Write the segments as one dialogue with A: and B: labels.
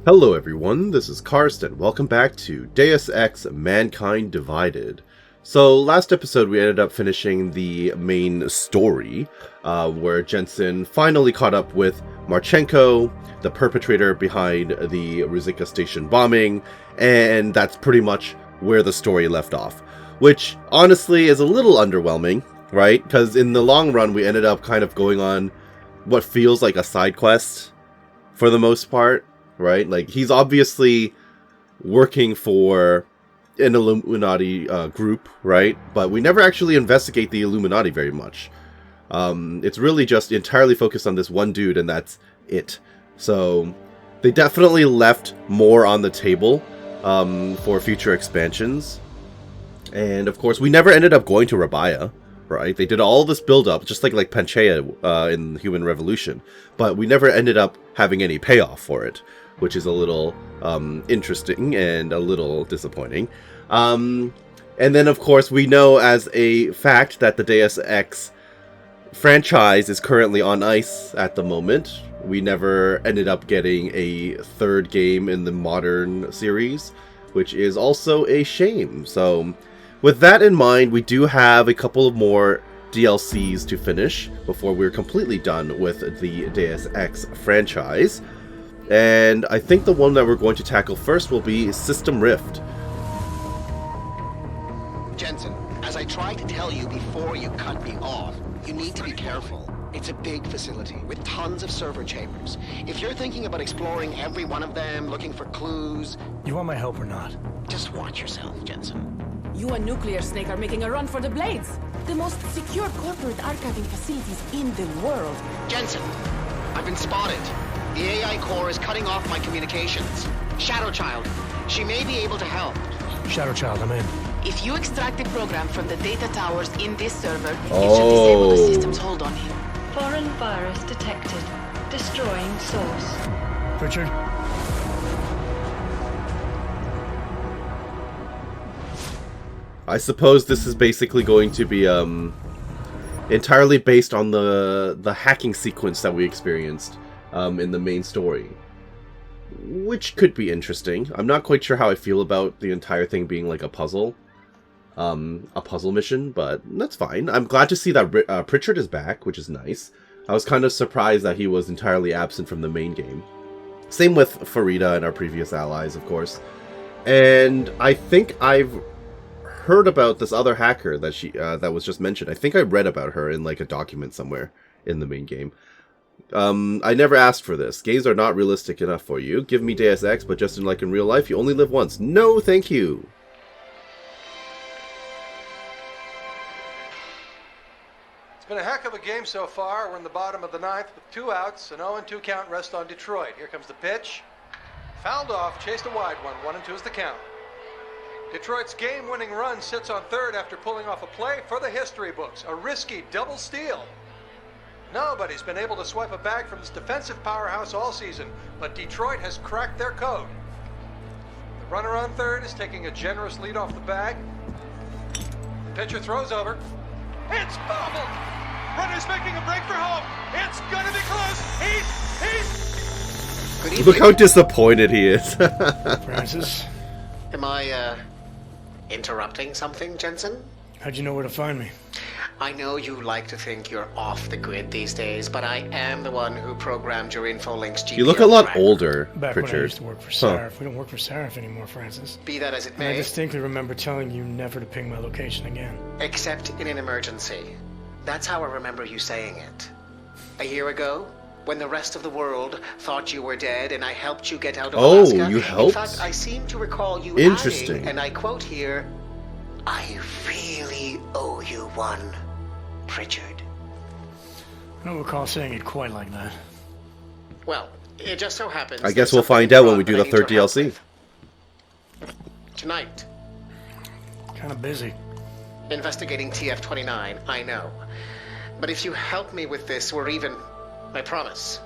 A: Hello everyone, this is Karsten. Welcome back to Deus Ex Mankind Divided. So last episode we ended up finishing the main story, where Jensen finally caught up with Marchenko, the perpetrator behind the Ruzicka station bombing, and that's pretty much where the story left off. Which honestly is a little underwhelming, right? Because in the long run we ended up kind of going on what feels like a side quest for the most part. Right? Like, he's obviously working for an Illuminati group, right? But we never actually investigate the Illuminati very much. It's really just entirely focused on this one dude, and that's it. So, they definitely left more on the table for future expansions. And, of course, we never ended up going to Rabaya, right? They did all this build-up, just like Panchaea in Human Revolution. But we never ended up having any payoff for it, which is a little interesting and a little disappointing. And then, of course, we know as a fact that the Deus Ex franchise is currently on ice at the moment. We never ended up getting a third game in the modern series, which is also a shame. So, with that in mind, we do have a couple of more DLCs to finish before we're completely done with the Deus Ex franchise. And I think the one that we're going to tackle first will be System Rift.
B: Jensen, as I tried to tell you before you cut me off, you need to be careful. It's a big facility with tons of server chambers. If you're thinking about exploring every one of them, looking for clues...
C: You want my help or not?
B: Just watch yourself, Jensen.
D: You and Nuclear Snake are making a run for the Blades. The most secure corporate archiving facilities in the world.
B: Jensen, I've been spotted. The AI core is cutting off my communications. Shadow Child, she may be able to help.
C: Shadow Child, I'm in.
D: If you extract the program from the data towers in this server, it should disable the system's hold on him.
E: Foreign virus detected. Destroying source.
C: Richard?
A: I suppose this is basically going to be entirely based on the hacking sequence that we experienced in the main story, which could be interesting. I'm not quite sure how I feel about the entire thing being like a puzzle mission, but that's fine. I'm glad to see that Pritchard is back, which is nice. I was kind of surprised that he was entirely absent from the main game. Same with Farida and our previous allies, of course. And I think I've heard about this other hacker that was just mentioned. I think I read about her in like a document somewhere in the main game. I never asked for this. Games are not realistic enough for you. Give me Deus Ex, but just like in real life, you only live once. No, thank you.
F: It's been a heck of a game so far. We're in the bottom of the ninth with 2 outs, an 0-2 count rest on Detroit. Here comes the pitch. Fouled off, chased a wide one. 1-2 is the count. Detroit's game-winning run sits on third after pulling off a play for the history books. A risky double steal. Nobody's been able to swipe a bag from this defensive powerhouse all season, but Detroit has cracked their code. The runner on third is taking a generous lead off the bag. The pitcher throws over. It's bobbled! Runner's making a break for home. It's gonna be close. He's...
B: Good evening.
A: Look how disappointed he is.
C: Francis?
B: Am I, interrupting something, Jensen?
C: How'd you know where to find me?
B: I know you like to think you're off the grid these days, but I am the one who programmed your InfoLink's GPS
A: You look a lot
B: tracker.
A: older,
C: Back when I
A: Pritchard.
C: used to work for Sarif. We don't work for Sarif anymore, Francis.
B: Be that as it
C: And I
B: may,
C: distinctly remember telling you never to ping my location again.
B: except in an emergency. That's how I remember you saying it. A year ago, when the rest of the world thought you were dead and I helped you get out of
A: Oh,
B: Alaska.
A: you helped?
B: In fact, I seem to recall you
A: Interesting.
B: adding, and I quote here, I really owe you one, Pritchard.
C: I don't recall saying it quite like that.
B: Well, it just so happens...
A: I guess
B: there's
A: we'll
B: something
A: find out when
B: wrong
A: we do
B: that I
A: the
B: need
A: third
B: your help
A: DLC.
B: with. Tonight,
C: Kinda busy.
B: investigating TF-29, I know. But if you help me with this, we're even. I promise.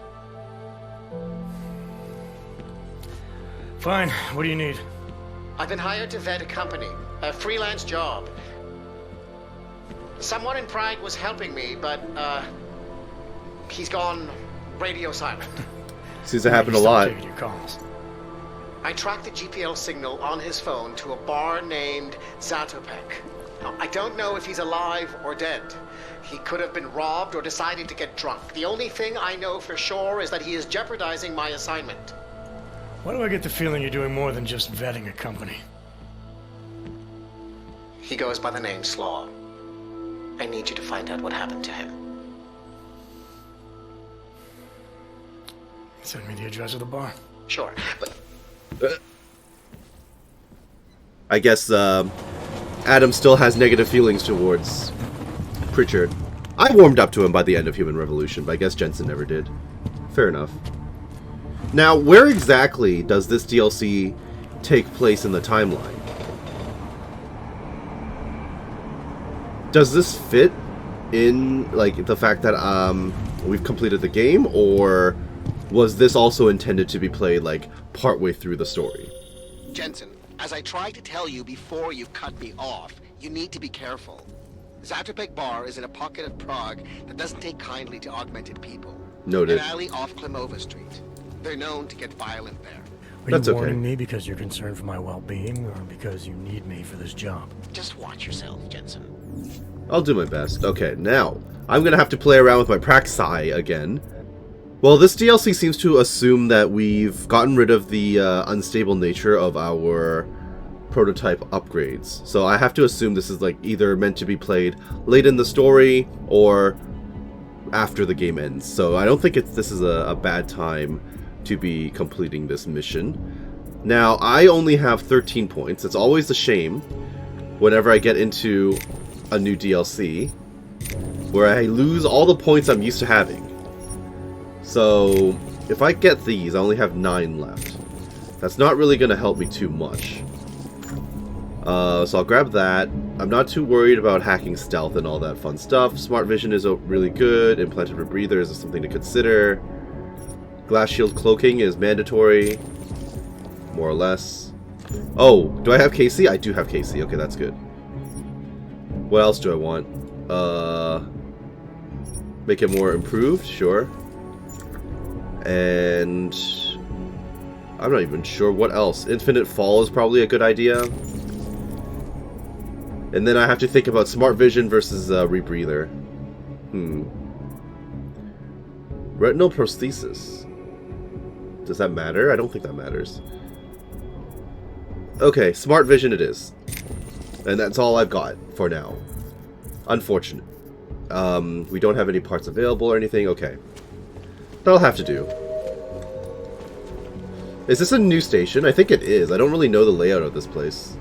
C: Fine, what do you need?
B: I've been hired to vet a company, a freelance job. Someone in Prague was helping me, but, he's gone radio silent.
A: Seems to happen a
C: Stop
A: lot.
C: taking your calls.
B: I tracked the GPL signal on his phone to a bar named Zatopek. Now, I don't know if he's alive or dead. He could have been robbed or decided to get drunk. The only thing I know for sure is that he is jeopardizing my assignment.
C: Why do I get the feeling you're doing more than just vetting a company?
B: He goes by the name Slaw. I need you to find out what happened to him.
C: Send me the address of the bar.
B: Sure, but
A: I guess Adam still has negative feelings towards Pritchard. I warmed up to him by the end of Human Revolution, but I guess Jensen never did. Fair enough. Now, where exactly does this DLC take place in the timeline? Does this fit in, like, the fact that we've completed the game, or was this also intended to be played, like, partway through the story?
B: Jensen, as I tried to tell you before you cut me off, you need to be careful. Zatopek Bar is in a pocket of Prague that doesn't take kindly to augmented people.
A: Noted.
B: An alley off Klimova Street. They're known to get violent there.
C: Are
A: That's
C: you
A: okay.
C: warning me because you're concerned for my well-being, or because you need me for this job?
B: Just watch yourself, Jensen.
A: I'll do my best. Okay, now, I'm gonna have to play around with my Praxi again. Well, this DLC seems to assume that we've gotten rid of the unstable nature of our prototype upgrades. So I have to assume this is like either meant to be played late in the story or after the game ends. So I don't think this is a bad time to be completing this mission. Now, I only have 13 points. It's always a shame whenever I get into a new DLC where I lose all the points I'm used to having. So if I get these, I only have 9 left. That's not really going to help me too much. So I'll grab that. I'm not too worried about hacking stealth and all that fun stuff. Smart vision is really good. Implanted rebreathers is something to consider. Glass shield cloaking is mandatory, more or less. Oh, do I have KC? I do have KC. Okay, that's good. What else do I want? Make it more improved, sure. And I'm not even sure what else. Infinite fall is probably a good idea. And then I have to think about smart vision versus rebreather. Retinal prosthesis. Does that matter? I don't think that matters. Okay, smart vision it is. And that's all I've got for now. Unfortunate. We don't have any parts available or anything. Okay. That'll have to do. Is this a new station? I think it is. I don't really know the layout of this place.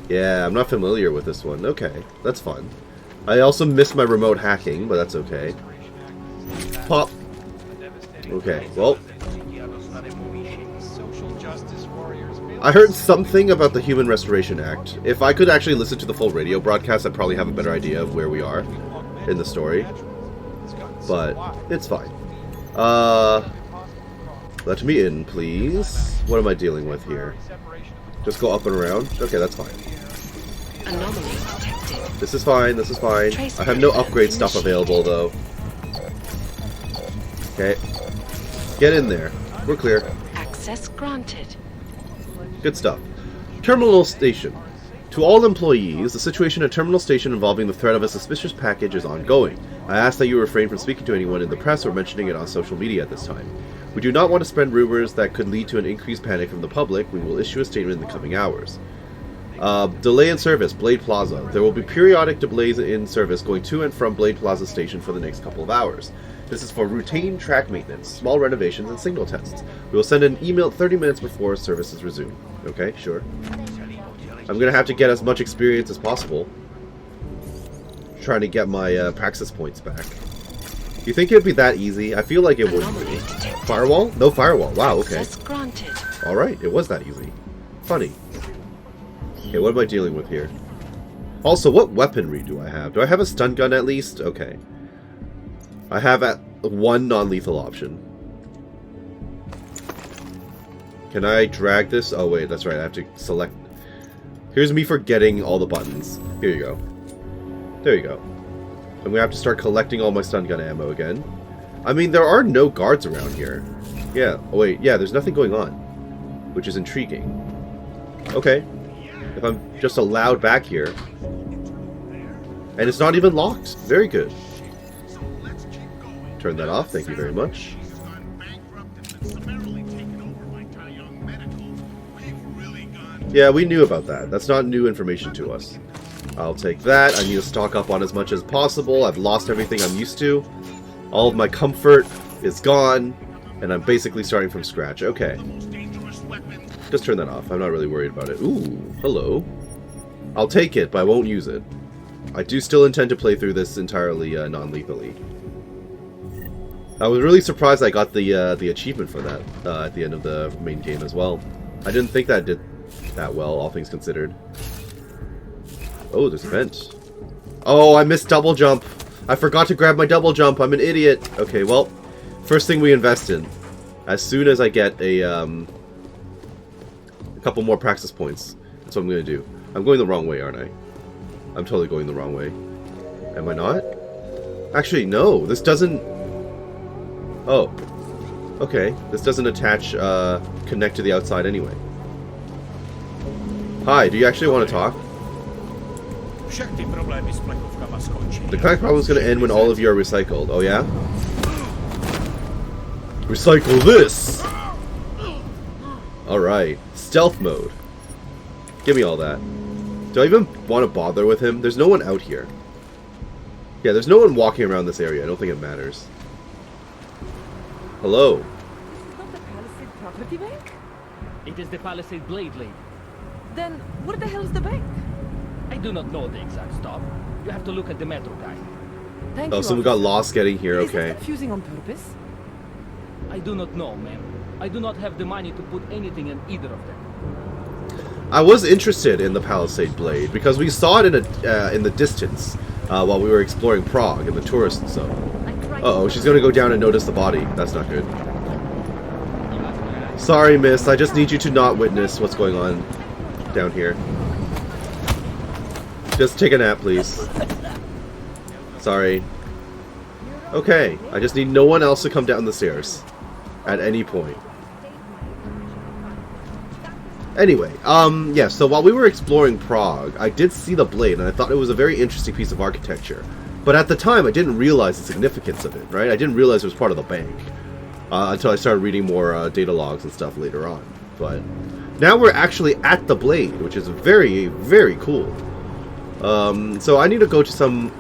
A: Yeah, I'm not familiar with this one. Okay, that's fun. I also missed my remote hacking, but that's okay. Pop. Okay, well. I heard something about the Human Restoration Act. If I could actually listen to the full radio broadcast, I'd probably have a better idea of where we are in the story. But it's fine. Let me in, please. What am I dealing with here? Just go up and around? Okay, that's fine.
D: Anomaly detected.
A: This is fine, this is fine. I have no upgrade stuff available, though. Okay. Get in there. We're clear.
D: Access granted.
A: Good stuff. Terminal Station. To all employees, the situation at Terminal Station involving the threat of a suspicious package is ongoing. I ask that you refrain from speaking to anyone in the press or mentioning it on social media at this time. We do not want to spread rumors that could lead to an increased panic from the public. We will issue a statement in the coming hours. Delay in service, Blade Plaza. There will be periodic delays in service going to and from Blade Plaza Station for the next couple of hours. This is for routine track maintenance, small renovations, and signal tests. We will send an email 30 minutes before services resume. Okay, sure. I'm going to have to get as much experience as possible. Trying to get my praxis points back. You think it'd be that easy? I feel like it wouldn't be. Firewall? No firewall. Wow, okay. Alright, it was that easy. Funny. Okay, what am I dealing with here? Also, what weaponry do I have? Do I have a stun gun at least? Okay. I have one non-lethal option. Can I drag this? Oh wait, that's right, I have to select. Here's me forgetting all the buttons. Here you go. There you go. I'm gonna have to start collecting all my stun gun ammo again. I mean, there are no guards around here. Yeah, oh wait, yeah, there's nothing going on. which is intriguing. Okay, if I'm just allowed back here. And it's not even locked. Very good. Turn that off, thank you very much. Yeah, we knew about that. That's not new information to us. I'll take that. I need to stock up on as much as possible. I've lost everything I'm used to. All of my comfort is gone, and I'm basically starting from scratch. Okay. Just turn that off. I'm not really worried about it. Ooh, hello. I'll take it, but I won't use it. I do still intend to play through this entirely non-lethally. I was really surprised I got the achievement for that at the end of the main game as well. I didn't think that did that well, all things considered. Oh, there's a vent. Oh, I missed double jump. I forgot to grab my double jump. I'm an idiot. Okay, well, first thing we invest in. As soon as I get a couple more praxis points, that's what I'm going to do. I'm going the wrong way, aren't I? I'm totally going the wrong way. Am I not? Actually, no. This doesn't... Oh. Okay. This doesn't attach, connect to the outside anyway. Hi, do you actually want to talk? The crack problem is going to end when all of you are recycled. Oh, yeah? Recycle this! Alright. Stealth mode. Give me all that. Do I even want to bother with him? There's no one out here. Yeah, there's no one walking around this area. I don't think it matters. Hello.
G: It's not the Palisade Property Bank?
H: It is the Palisade Blade, lady.
G: Then where the hell is the bank?
H: I do not know the exact stop. You have to look at the metro guide.
G: Thank you,
A: Oh, someone got
G: officer.
A: lost getting here.
G: Is
A: Okay.
G: it confusing on purpose?
H: I do not know, ma'am. I do not have the money to put anything in either of them.
A: I was interested in the Palisade Blade because we saw it in the distance while we were exploring Prague in the tourist zone. Uh-oh, she's gonna go down and notice the body. That's not good. Sorry, miss. I just need you to not witness what's going on down here. Just take a nap, please. Sorry. Okay, I just need no one else to come down the stairs at any point. Anyway, yeah, so while we were exploring Prague, I did see the blade, and I thought it was a very interesting piece of architecture. But at the time, I didn't realize the significance of it, right? I didn't realize it was part of the bank until I started reading more data logs and stuff later on. But now we're actually at the blade, which is very, very cool. So I need to go to some...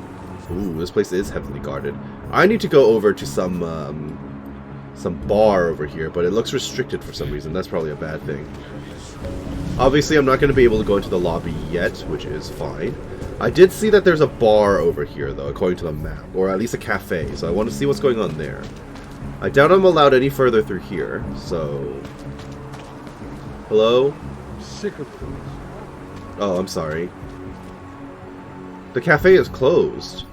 A: Ooh, this place is heavily guarded. I need to go over to some bar over here, but it looks restricted for some reason. That's probably a bad thing. Obviously, I'm not going to be able to go into the lobby yet, which is fine. I did see that there's a bar over here, though, according to the map. Or at least a cafe, so I want to see what's going on there. I doubt I'm allowed any further through here, so... Hello? Oh, I'm sorry. The cafe is closed.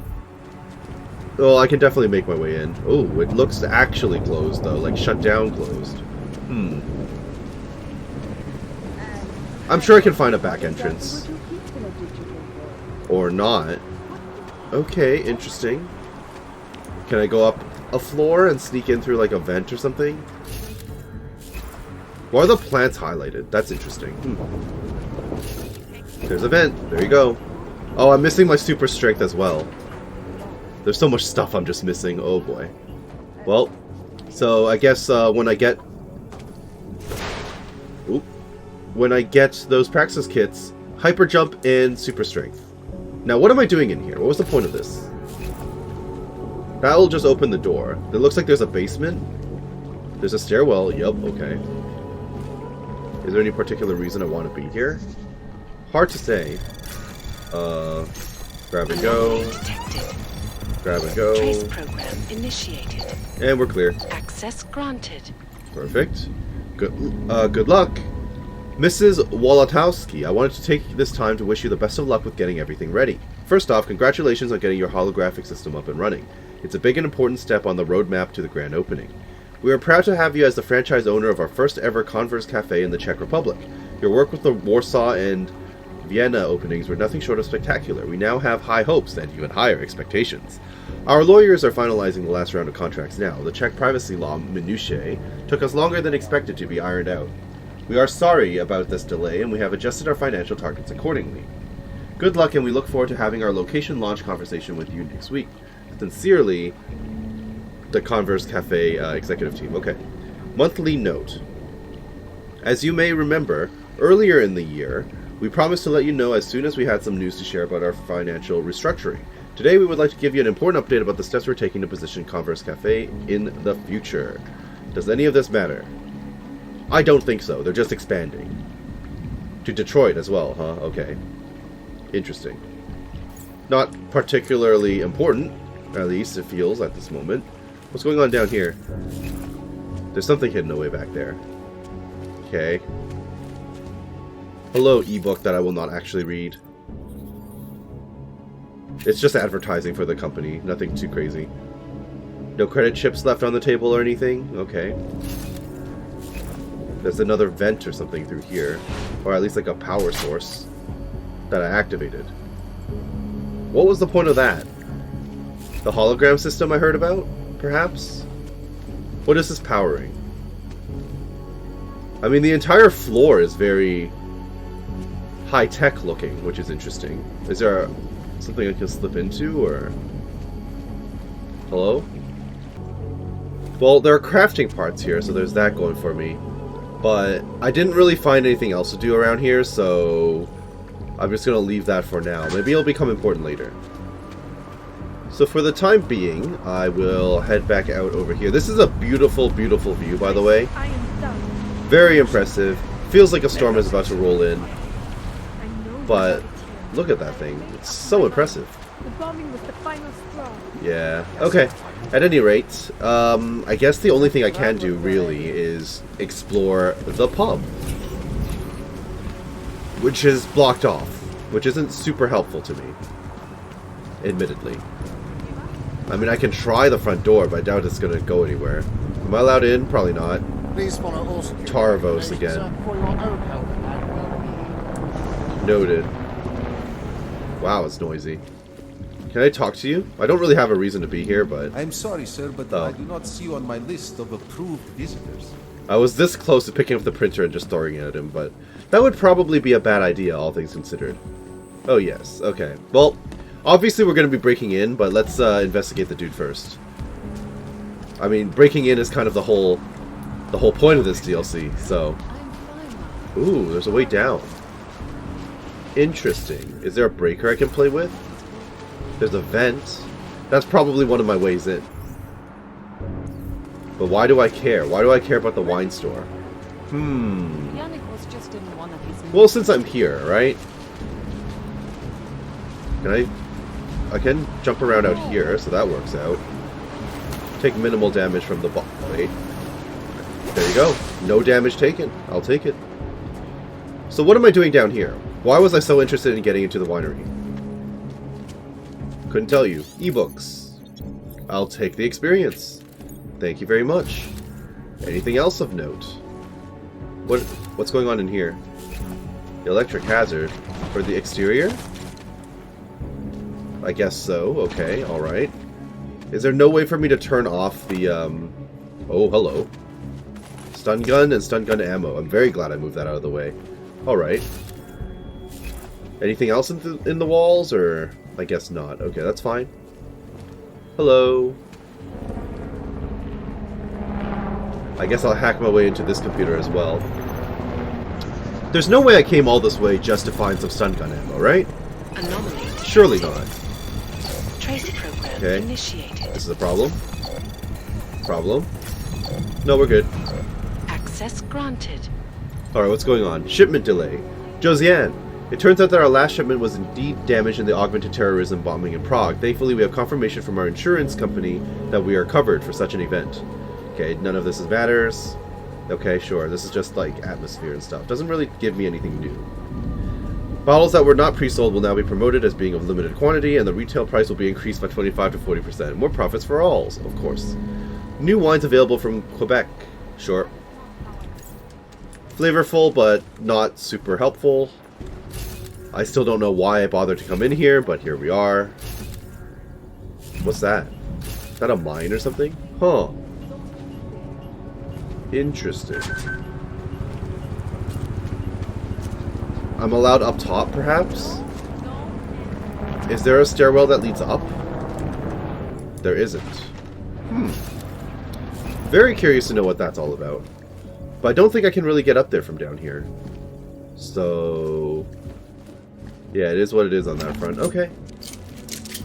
A: Well, I can definitely make my way in. Oh, it looks actually closed, though. Like, shut down closed. I'm sure I can find a back entrance. Or not. Okay, interesting. Can I go up a floor and sneak in through, like, a vent or something? Why are the plants highlighted? That's interesting. There's a vent. There you go. Oh, I'm missing my super strength as well. There's so much stuff I'm just missing. Oh, boy. Well, so I guess when I get... Oop. When I get those praxis kits, hyper jump and super strength. Now, what am I doing in here? What was the point of this? That'll just open the door. It looks like there's a basement. There's a stairwell. Yup, okay. Is there any particular reason I want to be here? Hard to say. Grab and go. Grab and go.
I: Trace program initiated.
A: And we're clear.
I: Access granted.
A: Perfect. Good luck. Mrs. Wolotowski, I wanted to take this time to wish you the best of luck with getting everything ready. First off, congratulations on getting your holographic system up and running. It's a big and important step on the roadmap to the grand opening. We are proud to have you as the franchise owner of our first ever Converse Cafe in the Czech Republic. Your work with the Warsaw and Vienna openings were nothing short of spectacular. We now have high hopes and even higher expectations. Our lawyers are finalizing the last round of contracts now. The Czech privacy law minutiae took us longer than expected to be ironed out. We are sorry about this delay, and we have adjusted our financial targets accordingly. Good luck, and we look forward to having our location launch conversation with you next week. Sincerely, the Converse Cafe executive team. Okay. Monthly note. As you may remember, earlier in the year, we promised to let you know as soon as we had some news to share about our financial restructuring. Today, we would like to give you an important update about the steps we're taking to position Converse Cafe in the future. Does any of this matter? I don't think so. They're just expanding. To Detroit as well, huh? Okay. Interesting. Not particularly important, at least it feels at this moment. What's going on down here? There's something hidden away back there. Okay. Hello, ebook that I will not actually read. It's just advertising for the company. Nothing too crazy. No credit chips left on the table or anything? Okay. There's another vent or something through here. Or at least like a power source that I activated. What was the point of that? The hologram system I heard about? Perhaps? What is this powering? I mean, the entire floor is very high-tech looking, which is interesting. Is there something I can slip into, or... Hello? Well, there are crafting parts here, so there's that going for me. But I didn't really find anything else to do around here, so I'm just going to leave that for now. Maybe it'll become important later. So for the time being, I will head back out over here. This is a beautiful, beautiful view, by the way. Very impressive. Feels like a storm is about to roll in. But look at that thing. It's so impressive.
G: The bombing was the final straw.
A: Yeah. Okay. At any rate, I guess the only thing I can do, really, is explore the pub. Which is blocked off. Which isn't super helpful to me. Admittedly. I mean, I can try the front door, but I doubt it's going to go anywhere. Am I allowed in? Probably not. Tarvos again. Noted. Wow, it's noisy. Can I talk to you? I don't really have a reason to be here, but...
J: I'm sorry, sir, but I do not see you on my list of approved visitors.
A: I was this close to picking up the printer and just throwing it at him, but that would probably be a bad idea, all things considered. Oh, yes. Okay. Well, obviously we're going to be breaking in, but let's investigate the dude first. I mean, breaking in is kind of the whole point of this DLC, so... Ooh, there's a way down. Interesting. Is there a breaker I can play with? There's a vent. That's probably one of my ways in. But why do I care? Why do I care about the wine store? Well, since I'm here, right? I can jump around out here, so that works out. Take minimal damage from the wait. There you go. No damage taken. I'll take it. So what am I doing down here? Why was I so interested in getting into the winery? Couldn't tell you. Ebooks. I'll take the experience. Thank you very much. Anything else of note? What's going on in here? Electric hazard. For the exterior? I guess so. Okay, alright. Is there no way for me to turn off the, Oh, hello. Stun gun and stun gun ammo. I'm very glad I moved that out of the way. Alright. Anything else in the walls, or... I guess not. Okay, that's fine. Hello. I guess I'll hack my way into this computer as well. There's no way I came all this way just to find some stun gun ammo, right?
I: Anomaly.
A: Surely not.
I: Trace program
A: okay.
I: Initiated.
A: This is a problem. Problem. No, we're good.
I: Access granted.
A: Alright, what's going on? Shipment delay. Josiane. It turns out that our last shipment was indeed damaged in the augmented terrorism bombing in Prague. Thankfully, we have confirmation from our insurance company that we are covered for such an event. Okay, none of this matters. Okay, sure. This is just like atmosphere and stuff. Doesn't really give me anything new. Bottles that were not pre-sold will now be promoted as being of limited quantity, and the retail price will be increased by 25 to 40%. More profits for all, of course. New wines available from Quebec. Sure. Flavorful, but not super helpful. I still don't know why I bothered to come in here, but here we are. What's that? Is that a mine or something? Huh. Interesting. I'm allowed up top, perhaps? Is there a stairwell that leads up? There isn't. Very curious to know what that's all about. But I don't think I can really get up there from down here. So... yeah, it is what it is on that front. Okay.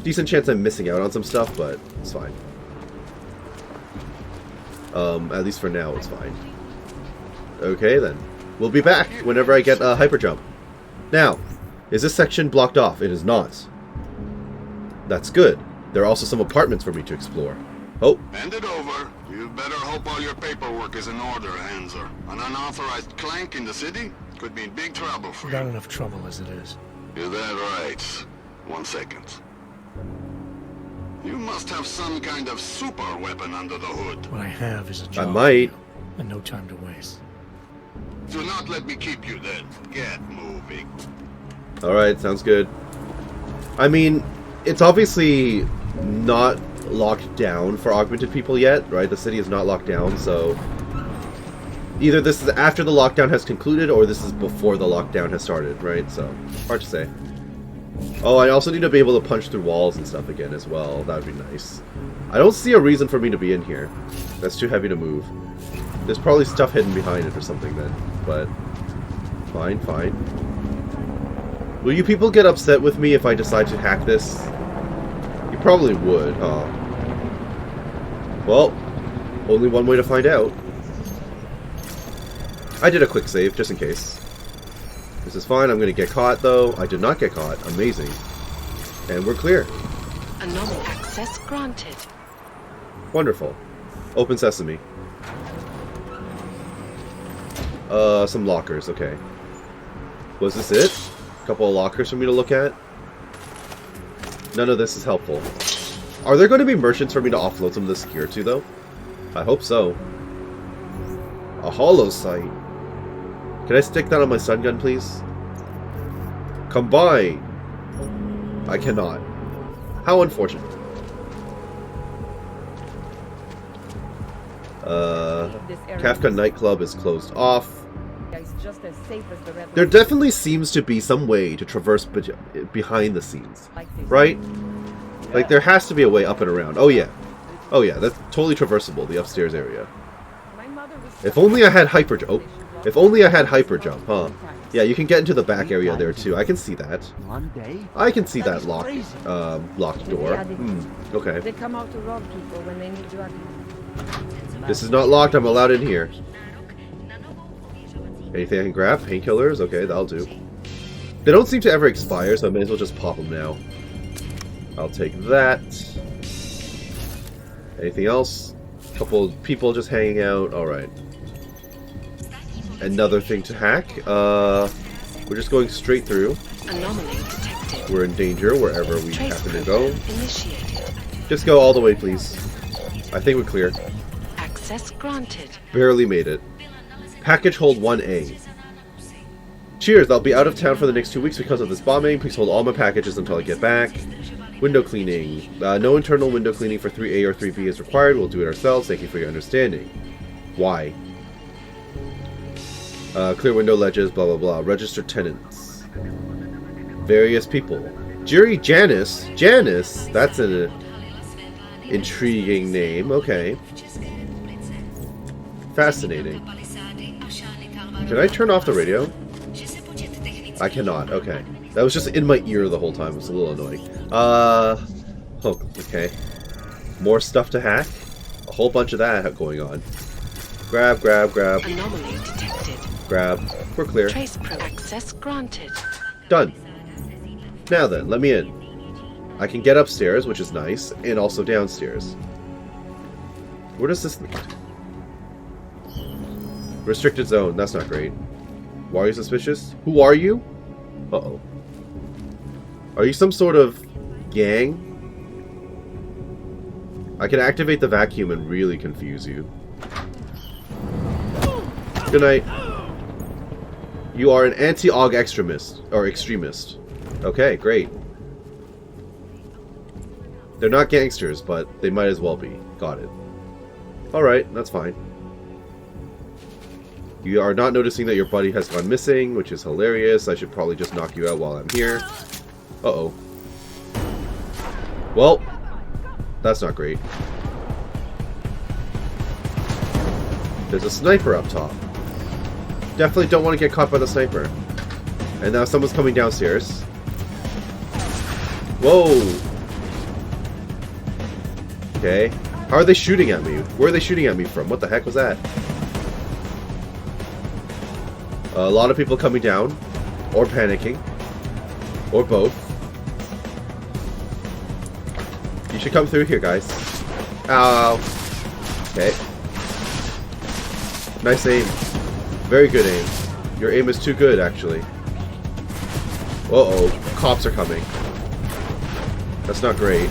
A: Decent chance I'm missing out on some stuff, but it's fine. At least for now, it's fine. Okay, then. We'll be back whenever I get a hyper jump. Now, is this section blocked off? It is not. That's good. There are also some apartments for me to explore. Oh.
K: Hand it over. You better hope all your paperwork is in order, Hanser. An unauthorized clank in the city could mean big trouble for you.
C: Got enough trouble as it is.
K: Is that right? 1 second. You must have some kind of super weapon under the hood.
C: What I have is a job.
A: I might.
C: And no time to waste.
K: Do not let me keep you then. Get moving.
A: Alright, sounds good. I mean, it's obviously not locked down for augmented people yet, right? The city is not locked down, so... either this is after the lockdown has concluded, or this is before the lockdown has started, right? So, hard to say. Oh, I also need to be able to punch through walls and stuff again as well. That would be nice. I don't see a reason for me to be in here. That's too heavy to move. There's probably stuff hidden behind it or something then, but... fine, fine. Will you people get upset with me if I decide to hack this? You probably would, huh? Well, only one way to find out. I did a quick save, just in case. This is fine, I'm gonna get caught though. I did not get caught, amazing. And we're clear.
I: Anomaly access granted.
A: Wonderful. Open sesame. Some lockers, okay. Was this it? A couple of lockers for me to look at? None of this is helpful. Are there going to be merchants for me to offload some of this gear to, though? I hope so. A hollow sight. Can I stick that on my stun gun, please? Combine! I cannot. How unfortunate. Kafka nightclub is closed off. There definitely seems to be some way to traverse behind the scenes, right? Like there has to be a way up and around. Oh yeah, that's totally traversable. The upstairs area. If only I had hyper. Oh, if only I had hyper jump, huh? Yeah, you can get into the back area there too. I can see that. I can see that locked door. Okay.
G: They come out to rob people when they need drugs.
A: This is not locked. I'm allowed in here. Anything I can grab? Painkillers? Okay, that'll do. They don't seem to ever expire, so I may as well just pop them now. I'll take that. Anything else? A couple of people just hanging out. Alright. Another thing to hack. We're just going straight through.
I: Anomaly detected.
A: We're in danger wherever we
I: Trace
A: happen to go.
I: initiated.
A: Just go all the way, please. I think we're clear.
I: Access granted.
A: Barely made it. Package hold 1A. Cheers, I'll be out of town for the next 2 weeks because of this bombing. Please hold all my packages until I get back. Window cleaning. No internal window cleaning for 3A or 3B is required. We'll do it ourselves. Thank you for your understanding. Why? Clear window ledges, blah blah blah. Register tenants. Various people. Jerry Janice? Janice? That's an intriguing name. Okay. Fascinating. Can I turn off the radio? I cannot. Okay. That was just in my ear the whole time. It was a little annoying. Oh, okay. More stuff to hack? A whole bunch of that going on. Grab, grab, grab.
I: Anomaly detected.
A: Grab. We're clear.
I: Trace pro access granted.
A: Done. Now then, let me in. I can get upstairs, which is nice, and also downstairs. Where does this lead? Restricted zone. That's not great. Why are you suspicious? Who are you? Uh-oh. Are you some sort of gang? I can activate the vacuum and really confuse you. Good night. You are an anti-AUG extremist. Or extremist. Okay, great. They're not gangsters, but they might as well be. Got it. Alright, that's fine. You are not noticing that your buddy has gone missing, which is hilarious. I should probably just knock you out while I'm here. Uh-oh. Well, that's not great. There's a sniper up top. Definitely don't want to get caught by the sniper. And now someone's coming downstairs. Whoa! Okay. How are they shooting at me? Where are they shooting at me from? What the heck was that? A lot of people coming down. Or panicking. Or both. You should come through here, guys. Ow. Okay. Nice aim. Very good aim. Your aim is too good, actually. Uh-oh. Cops are coming. That's not great.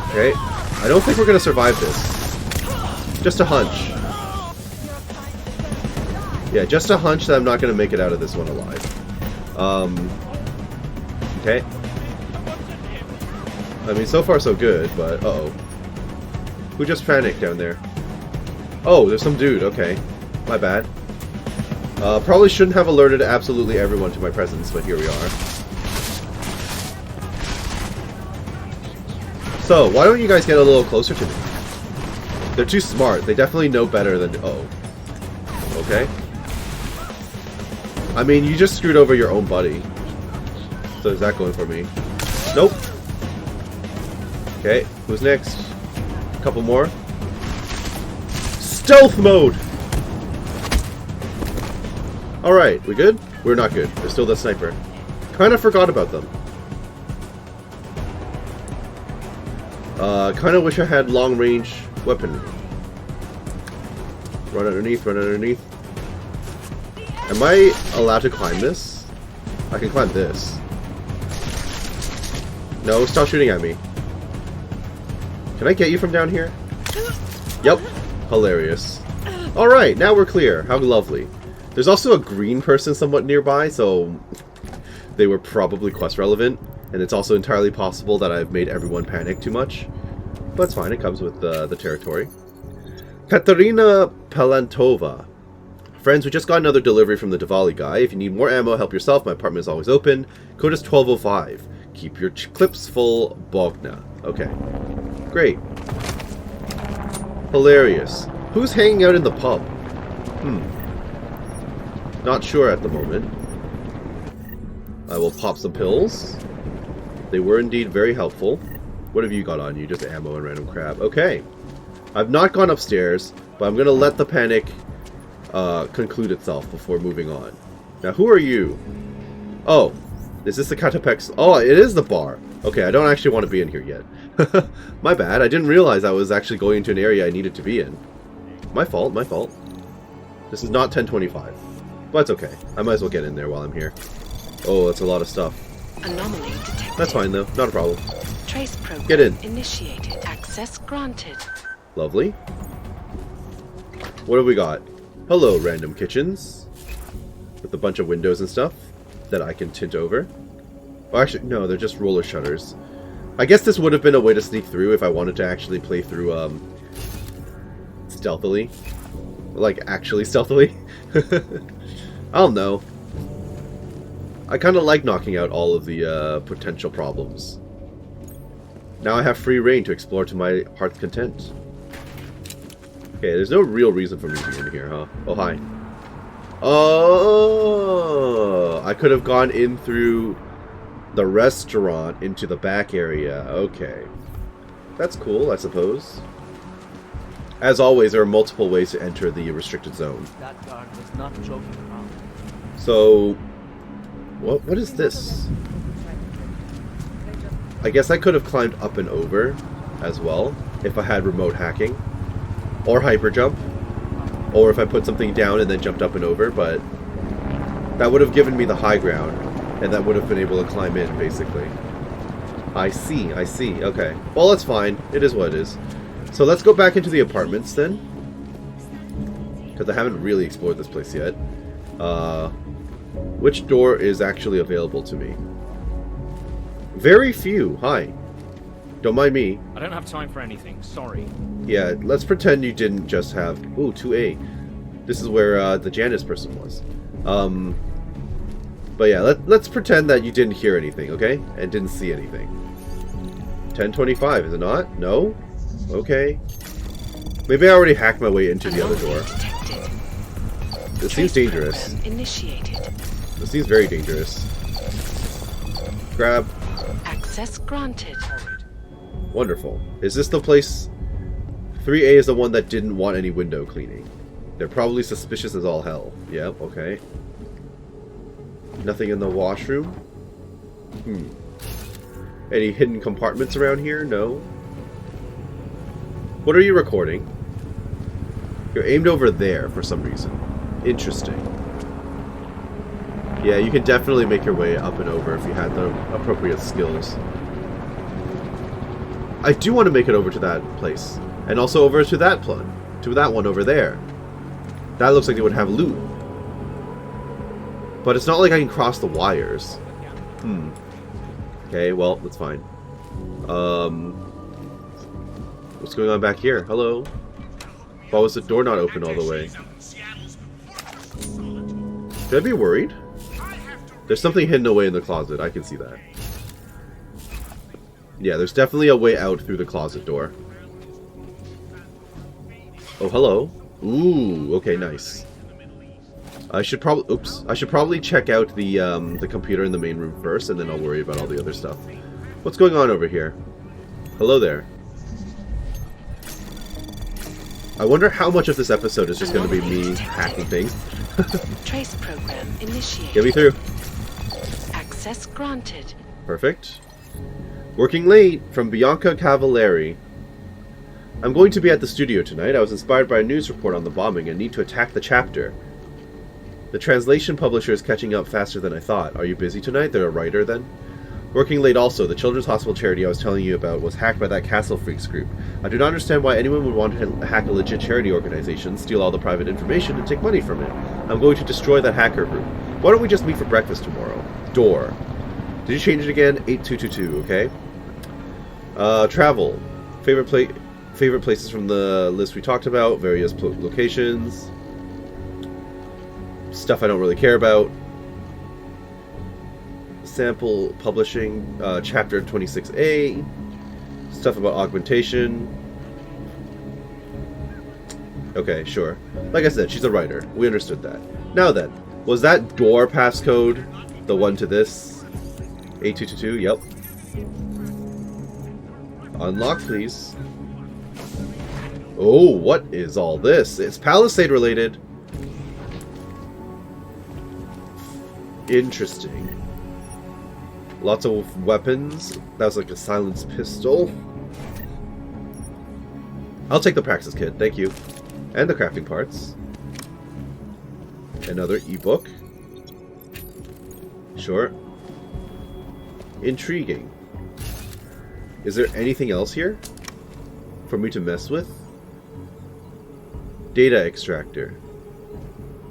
A: Okay. I don't think we're going to survive this. Just a hunch. Yeah, just a hunch that I'm not going to make it out of this one alive. Okay. I mean, so far so good, but uh-oh. Who just panicked down there? Oh, there's some dude. Okay. My bad. Probably shouldn't have alerted absolutely everyone to my presence, but here we are. So, why don't you guys get a little closer to me? They're too smart. They definitely know better than... Oh. Okay. I mean, you just screwed over your own buddy. So is that going for me? Nope. Okay, who's next? A couple more. Stealth mode! Alright, we good? We're not good. There's still the sniper. Kinda forgot about them. Kinda wish I had long-range weaponry. Run underneath, run underneath. Am I allowed to climb this? I can climb this. No, stop shooting at me. Can I get you from down here? Yep. Hilarious. Alright, now we're clear. How lovely. There's also a green person somewhat nearby, so they were probably quest relevant. And it's also entirely possible that I've made everyone panic too much. But it's fine, it comes with the territory. Katerina Palantova. Friends, we just got another delivery from the Diwali guy. If you need more ammo, help yourself. My apartment is always open. Code is 1205. Keep your clips full, Bogna. Okay. Great. Hilarious. Who's hanging out in the pub? Not sure at the moment. I will pop some pills. They were indeed very helpful. What have you got on you? Just ammo and random crap. Okay. I've not gone upstairs, but I'm going to let the panic conclude itself before moving on. Now, who are you? Oh, is this the Catapex? Oh, it is the bar. Okay, I don't actually want to be in here yet. My bad. I didn't realize I was actually going into an area I needed to be in. My fault, my fault. This is not 1025. But it's okay. I might as well get in there while I'm here. Oh, that's a lot of stuff.
I: Anomaly detected.
A: That's fine, though. Not a problem.
I: Trace program
A: get in.
I: Initiated. Access granted.
A: Lovely. What have we got? Hello, random kitchens. With a bunch of windows and stuff that I can tint over. Oh, actually, no, they're just roller shutters. I guess this would have been a way to sneak through if I wanted to actually play through, stealthily. Like, actually stealthily. I don't know. I kind of like knocking out all of the, potential problems. Now I have free reign to explore to my heart's content. Okay, there's no real reason for me to be in here, huh? Oh, hi. Oh! I could have gone in through the restaurant into the back area. Okay. That's cool, I suppose. As always, there are multiple ways to enter the restricted zone.
H: That guard was not joking around.
A: So, what is this? I guess I could have climbed up and over as well if I had remote hacking. Or hyper jump. Or if I put something down and then jumped up and over, but that would have given me the high ground, and that would have been able to climb in, basically. I see, okay. Well, that's fine. It is what it is. So let's go back into the apartments, then. Because I haven't really explored this place yet. Which door is actually available to me? Very few. Hi. Don't mind me.
H: I don't have time for anything. Sorry.
A: Yeah, let's pretend you didn't just have... Ooh, 2A. This is where the Janice person was. But yeah, let's pretend that you didn't hear anything, okay? And didn't see anything. 1025, is it not? No? Okay. Maybe I already hacked my way into the other door. This seems dangerous. This seems very dangerous. Grab.
I: Access granted.
A: Wonderful. Is this the place? 3A is the one that didn't want any window cleaning. They're probably suspicious as all hell. Yep, okay. Nothing in the washroom? Any hidden compartments around here? No. What are you recording? You're aimed over there for some reason. Interesting. Yeah, you can definitely make your way up and over if you had the appropriate skills. I do want to make it over to that place. And also over to that one. To that one over there. That looks like they would have loot. But it's not like I can cross the wires. Okay, well, that's fine. What's going on back here? Hello? Why was the door not open all the way? Should I be worried? There's something hidden away in the closet. I can see that. Yeah, there's definitely a way out through the closet door. Oh, hello. Ooh, okay, nice. I should probably check out the computer in the main room first, and then I'll worry about all the other stuff. What's going on over here? Hello there. I wonder how much of this episode is just going to be me hacking things.
I: Trace program initiated.
A: Get me through.
I: Access granted.
A: Perfect. Working late from Bianca Cavallari. I'm going to be at the studio tonight. I was inspired by a news report on the bombing and need to attack the chapter. The translation publisher is catching up faster than I thought. Are you busy tonight? They're a writer then? Working late also. The Children's Hospital charity I was telling you about was hacked by that Castle Freaks group. I do not understand why anyone would want to hack a legit charity organization, steal all the private information, and take money from it. I'm going to destroy that hacker group. Why don't we just meet for breakfast tomorrow? Door. Did you change it again? 8222, okay? Travel. Favorite places from the list we talked about. Various locations. Stuff I don't really care about. Sample publishing, chapter 26A. Stuff about augmentation. Okay, sure. Like I said, she's a writer. We understood that. Now then, was that door passcode the one to this? 8222, yep. Unlock, please. Oh, what is all this? It's Palisade related. Interesting. Lots of weapons. That was like a silenced pistol. I'll take the Praxis kit, thank you. And the crafting parts. Another ebook. Sure. Intriguing. Is there anything else here for me to mess with? Data extractor.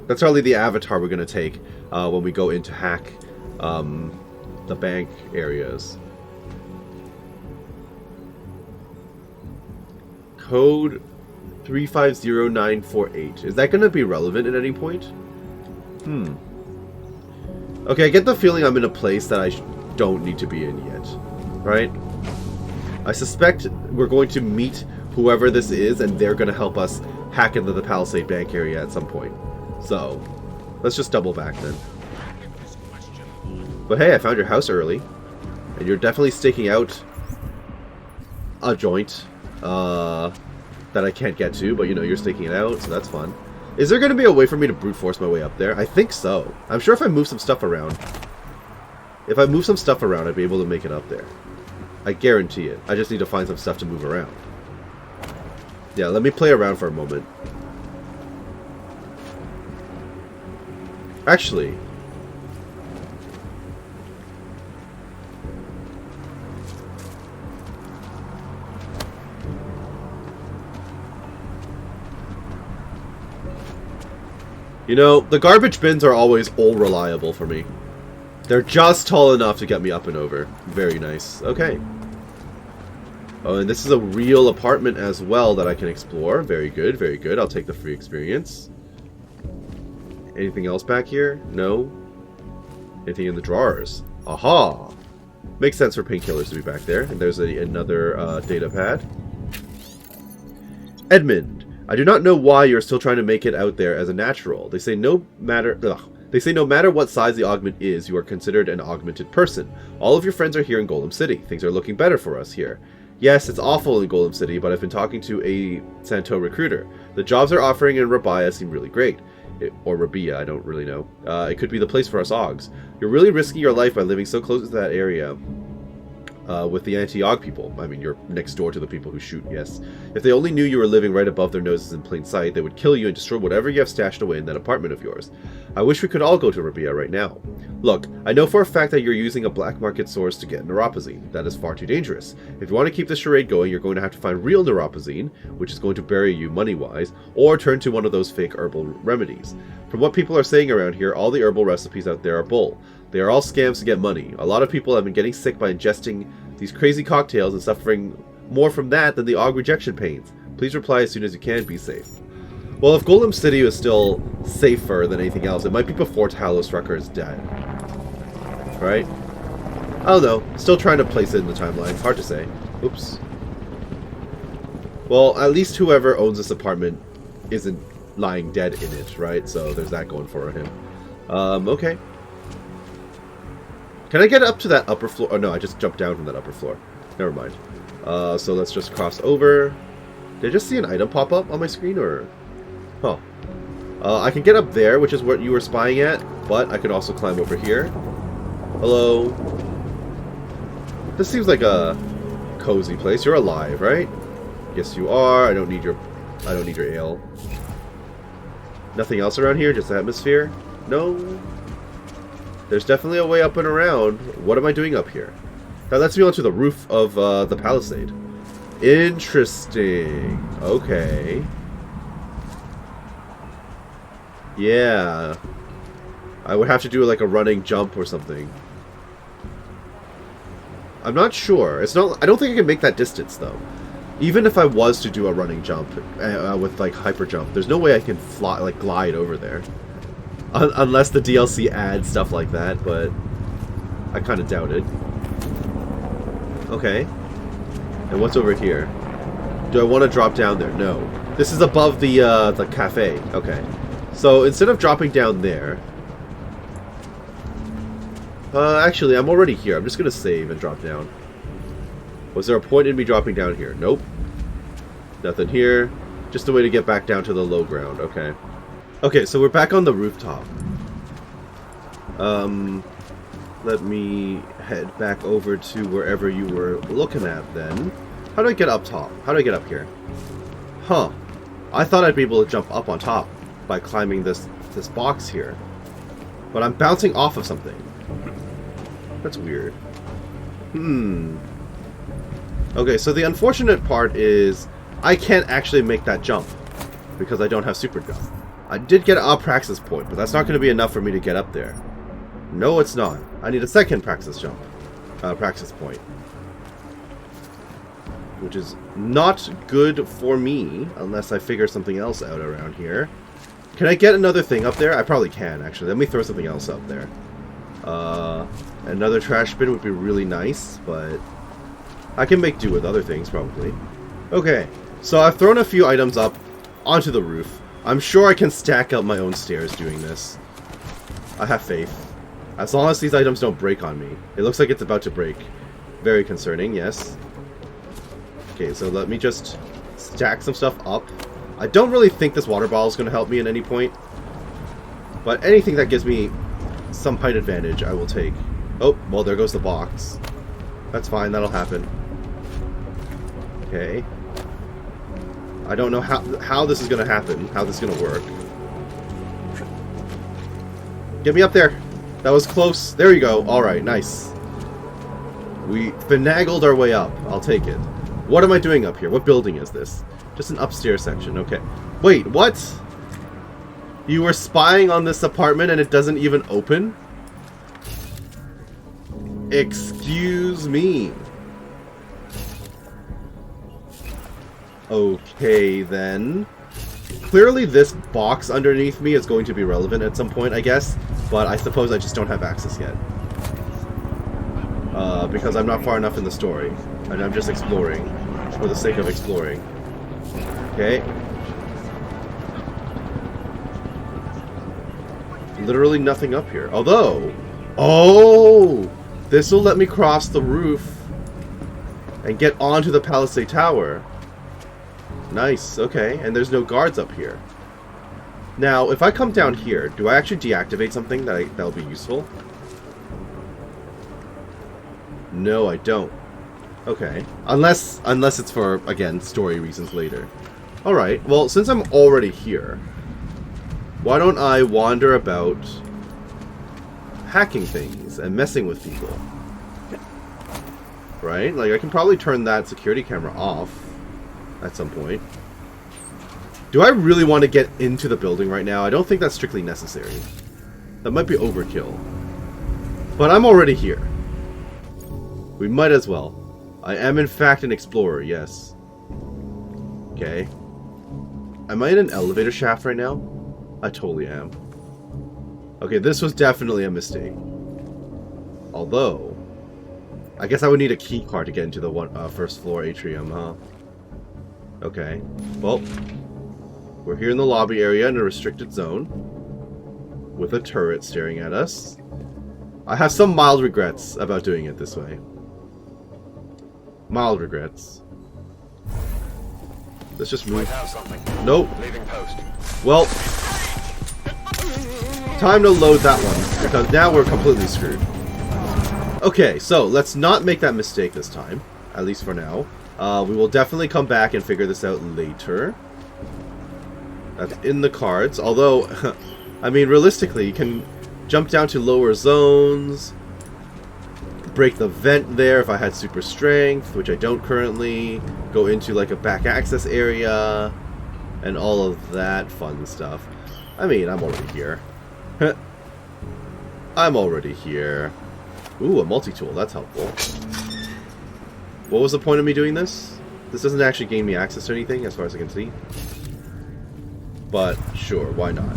A: That's probably the avatar we're going to take when we go in to hack the bank areas. Code 350948. Is that going to be relevant at any point? Okay, I get the feeling I'm in a place that I don't need to be in yet. Right? I suspect we're going to meet whoever this is, and they're going to help us hack into the Palisade Bank area at some point. So, let's just double back then. But hey, I found your house early. And you're definitely staking out a joint that I can't get to, but you know, you're staking it out, so that's fun. Is there going to be a way for me to brute force my way up there? I think so. I'm sure if I move some stuff around, I'd be able to make it up there. I guarantee it. I just need to find some stuff to move around. Yeah, let me play around for a moment. Actually, you know, the garbage bins are always all reliable for me. They're just tall enough to get me up and over. Very nice. Okay. Oh, and this is a real apartment as well that I can explore. Very good, very good. I'll take the free experience. Anything else back here? No. Anything in the drawers? Aha! Makes sense for painkillers to be back there. And there's another data pad. Edmund, I do not know why you're still trying to make it out there as a natural. They say no matter what size the augment is, you are considered an augmented person. All of your friends are here in Golem City. Things are looking better for us here. Yes, it's awful in Golem City, but I've been talking to a Santo recruiter. The jobs they're offering in Rabia seem really great. Or Rabia, I don't really know. It could be the place for us Augs. You're really risking your life by living so close to that area with the anti-Aug people. I mean, you're next door to the people who shoot, yes. If they only knew you were living right above their noses in plain sight, they would kill you and destroy whatever you have stashed away in that apartment of yours. I wish we could all go to Rabia right now. Look, I know for a fact that you're using a black market source to get neuropazine. That is far too dangerous. If you want to keep this charade going, you're going to have to find real neuropazine, which is going to bury you money-wise, or turn to one of those fake herbal remedies. From what people are saying around here, all the herbal recipes out there are bull. They are all scams to get money. A lot of people have been getting sick by ingesting these crazy cocktails and suffering more from that than the Aug rejection pains. Please reply as soon as you can. Be safe. Well, if Golem City is still safer than anything else, it might be before Talos Rucker is dead. Right? I don't know. Still trying to place it in the timeline. Hard to say. Oops. Well, at least whoever owns this apartment isn't lying dead in it, right? So there's that going for him. Okay. Can I get up to that upper floor? Oh no, I just jumped down from that upper floor. Never mind. So let's just cross over. Did I just see an item pop up on my screen, or? Huh. I can get up there, which is what you were spying at, but I could also climb over here. Hello. This seems like a cozy place. You're alive, right? Yes, you are. I don't need your ale. Nothing else around here, just atmosphere? No. There's definitely a way up and around. What am I doing up here? That lets me onto the roof of the Palisade. Interesting. Okay. Yeah. I would have to do like a running jump or something. I'm not sure. It's not. I don't think I can make that distance though. Even if I was to do a running jump with like hyper jump, there's no way I can fly, like glide over there. Unless the DLC adds stuff like that, but I kind of doubt it. Okay. And what's over here? Do I want to drop down there? No. This is above the cafe. Okay. So instead of dropping down there... actually, I'm already here. I'm just going to save and drop down. Was there a point in me dropping down here? Nope. Nothing here. Just a way to get back down to the low ground. Okay. Okay, so we're back on the rooftop. Let me head back over to wherever you were looking at then. How do I get up top? How do I get up here? Huh. I thought I'd be able to jump up on top by climbing this box here. But I'm bouncing off of something. That's weird. Okay, so the unfortunate part is I can't actually make that jump because I don't have super jump. I did get a praxis point, but that's not going to be enough for me to get up there. No, it's not. I need a second praxis jump. Praxis point. Which is not good for me, unless I figure something else out around here. Can I get another thing up there? I probably can, actually. Let me throw something else up there. Another trash bin would be really nice, but I can make do with other things, probably. Okay, so I've thrown a few items up onto the roof. I'm sure I can stack up my own stairs doing this. I have faith. As long as these items don't break on me. It looks like it's about to break. Very concerning, yes. Okay, so let me just stack some stuff up. I don't really think this water bottle is going to help me at any point. But anything that gives me some height advantage, I will take. Oh, well, there goes the box. That's fine, that'll happen. Okay. I don't know how this is going to happen, how this is going to work. Get me up there. That was close. There you go. Alright, nice. We finagled our way up. I'll take it. What am I doing up here? What building is this? Just an upstairs section. Okay. Wait, what? You were spying on this apartment and it doesn't even open? Excuse me. Okay, then. clearly this box underneath me is going to be relevant at some point, I guess, but I suppose I just don't have access yet. Because I'm not far enough in the story, and I'm just exploring for the sake of exploring. Okay. Literally nothing up here. Although, oh, this will let me cross the roof and get onto the Palisade Tower. Nice, okay, and there's no guards up here. Now, if I come down here, do I actually deactivate something that'll be useful? No, I don't. Okay. Unless it's for, again, story reasons later. Alright, well, since I'm already here, why don't I wander about hacking things and messing with people? Right? Like, I can probably turn that security camera off at some point. Do I really want to get into the building right now? I don't think that's strictly necessary. That might be overkill. But I'm already here. We might as well. I am in fact an explorer, yes. Okay. Am I in an elevator shaft right now? I totally am. Okay, this was definitely a mistake. Although, I guess I would need a key card to get into the first floor atrium, huh? Okay. Well, we're here in the lobby area in a restricted zone with a turret staring at us. I have some mild regrets about doing it this way. Mild regrets. Let's just move. Nope. Leaving post. Well, time to load that one, because now we're completely screwed. Okay, so let's not make that mistake this time, at least for now. We will definitely come back and figure this out later. That's in the cards, although, I mean, realistically, you can jump down to lower zones, break the vent there if I had super strength, which I don't currently, go into like a back access area, and all of that fun stuff. I mean, I'm already here. I'm already here. Ooh, a multi-tool, that's helpful. What was the point of me doing this? This doesn't actually gain me access to anything, as far as I can see. But, sure, why not?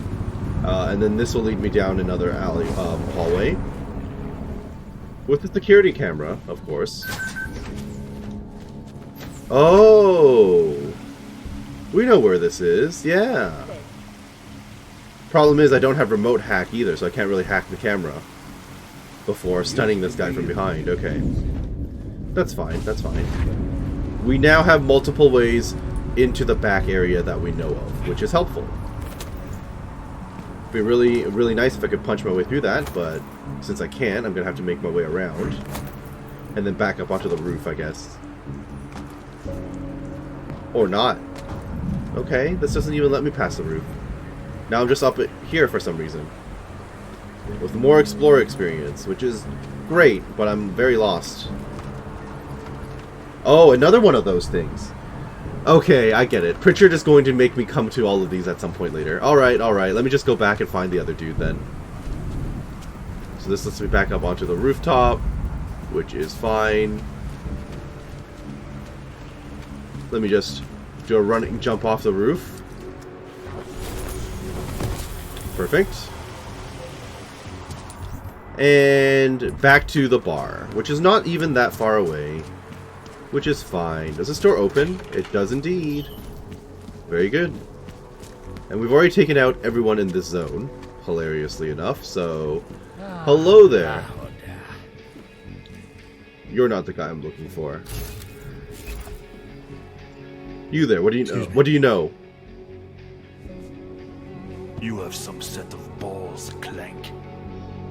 A: And then this will lead me down another alley, hallway. With the security camera, of course. Oh! We know where this is, yeah. Problem is, I don't have remote hack either, so I can't really hack the camera before stunning this guy from behind. Okay. That's fine, that's fine. We now have multiple ways into the back area that we know of, which is helpful. It'd be really nice if I could punch my way through that, but since I can't, I'm gonna have to make my way around. And then back up onto the roof, I guess. Or not. Okay, this doesn't even let me pass the roof. Now I'm just up here for some reason. With more explorer experience, which is great, but I'm very lost. Oh, another one of those things. Okay, I get it. Pritchard is going to make me come to all of these at some point later. Alright, alright. Let me just go back and find the other dude then. So this lets me back up onto the rooftop, which is fine. Let me just do a running jump off the roof. Perfect. And back to the bar, which is not even that far away, which is fine. Does the store open? It does indeed. Very good. And we've already taken out everyone in this zone, hilariously enough, so hello there. You're not the guy I'm looking for. You there, what do you know? What do you know?
L: You have some set of balls, Clank.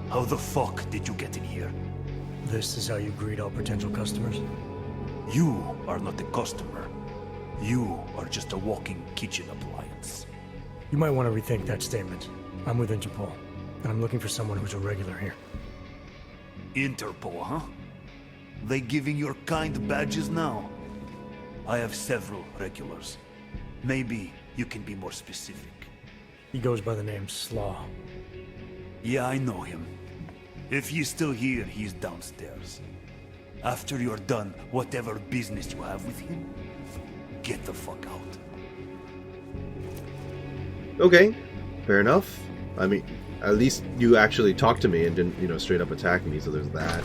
L: How the fuck did you get in here?
C: This is how you greet all potential customers?
L: You are not a customer. You are just a walking kitchen appliance.
C: You might want to rethink that statement. I'm with Interpol, and I'm looking for someone who's a regular here.
L: Interpol, huh? They giving your kind badges now? I have several regulars. Maybe you can be more specific.
C: He goes by the name Slaw.
L: Yeah, I know him. If he's still here, he's downstairs. After you're done, whatever business you have with him, get the fuck out.
A: Okay, fair enough. I mean, at least you actually talked to me and didn't, you know, straight up attack me, so there's that.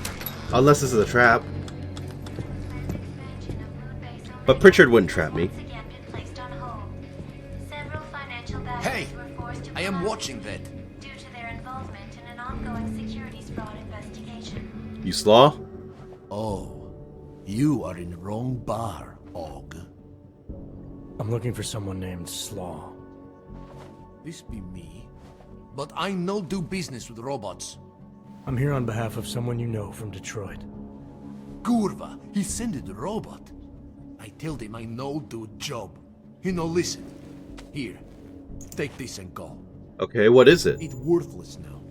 A: Unless this is a trap. But Pritchard wouldn't trap me.
M: Hey! I am watching that.
N: Due to their involvement in an ongoing securities fraud investigation.
A: You slaw?
L: Oh, you are in the wrong bar, Og.
C: I'm looking for someone named Slaw.
M: This be me. But I no do business with robots.
C: I'm here on behalf of someone you know from Detroit.
M: Kurva, he sent the robot. I told him I no do job. He no listen. Here, take this and go.
A: Okay, what is it?
M: It worthless now.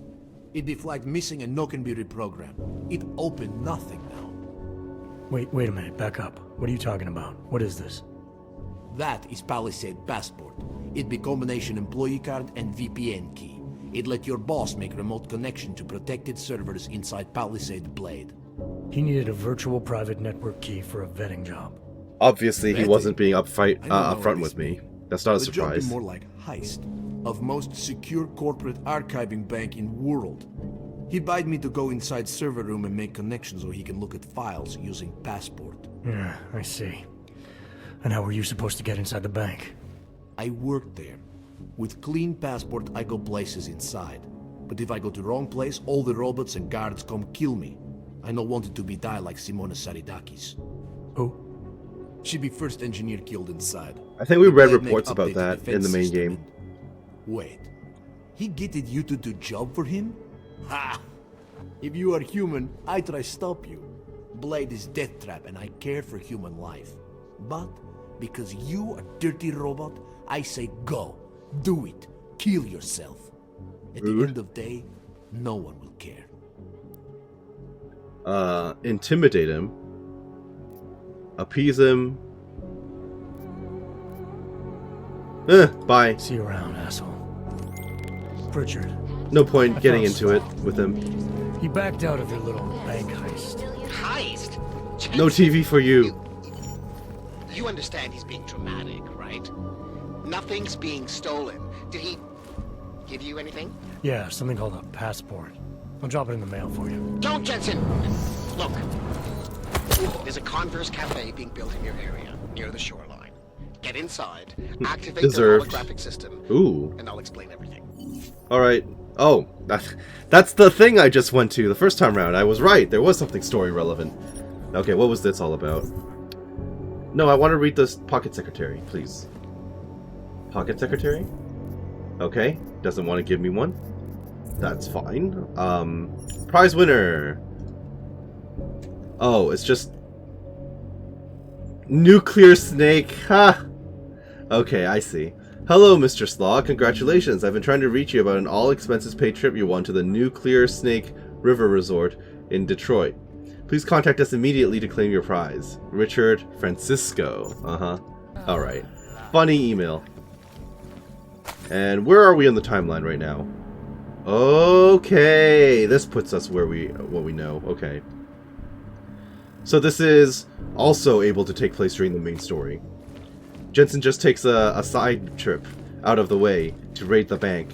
M: It be flagged missing and no can be reprogrammed. It open nothing now.
C: Wait a minute, back up. What are you talking about? What is this?
M: That is Palisade Passport. It be combination employee card and VPN key. It let your boss make remote connection to protected servers inside Palisade Blade.
C: He needed a virtual private network key for a vetting job.
A: Obviously, he wasn't being upfront with me. That's not a surprise.
M: The job be more like Heist, of most secure corporate archiving bank in world. He bade me to go inside server room and make connections so he can look at files using Passport.
C: Yeah, I see. And how were you supposed to get inside the bank?
M: I worked there. With clean Passport, I go places inside. But if I go to wrong place, all the robots and guards come kill me. I no want it to be die like Simona Saridakis.
C: Who?
M: She be first engineer killed inside.
A: I think we read reports about that in the main game.
M: Wait, he getted you to do job for him? Ha! If you are human, I try stop you. Blade is death trap and I care for human life. But because you are dirty robot, I say go. Do it. Kill yourself. At the end of day, no one will care.
A: Intimidate him. Appease him. Bye.
C: See you around, asshole. Pritchard.
A: No point getting into it with him.
C: He backed out of your little bank heist.
B: Heist?
A: No TV for you.
B: You understand he's being dramatic, right? Nothing's being stolen. Did he give you anything?
C: Yeah, something called a passport. I'll drop it in the mail for you.
B: Don't, Jensen! Look. There's a Converse cafe being built in your area, near the shoreline. Get inside, activate the holographic system, and I'll explain everything.
A: Alright. Oh, that's the thing I just went to the first time around. I was right. There was something story relevant. Okay, what was this all about? No, I want to read this Pocket Secretary, please. Pocket Secretary? Okay, doesn't want to give me one. That's fine. Prize winner! Oh, it's just... Nuclear Snake! Ha! Okay, I see. Hello, Mr. Slaw. Congratulations. I've been trying to reach you about an all-expenses-paid trip you won to the Nuclear Snake River Resort in Detroit. Please contact us immediately to claim your prize. Richard Francisco. Alright. Funny email. And where are we on the timeline right now? Okay. This puts us where what we know. Okay. So this is also able to take place during the main story. Jensen just takes a side trip out of the way to raid the bank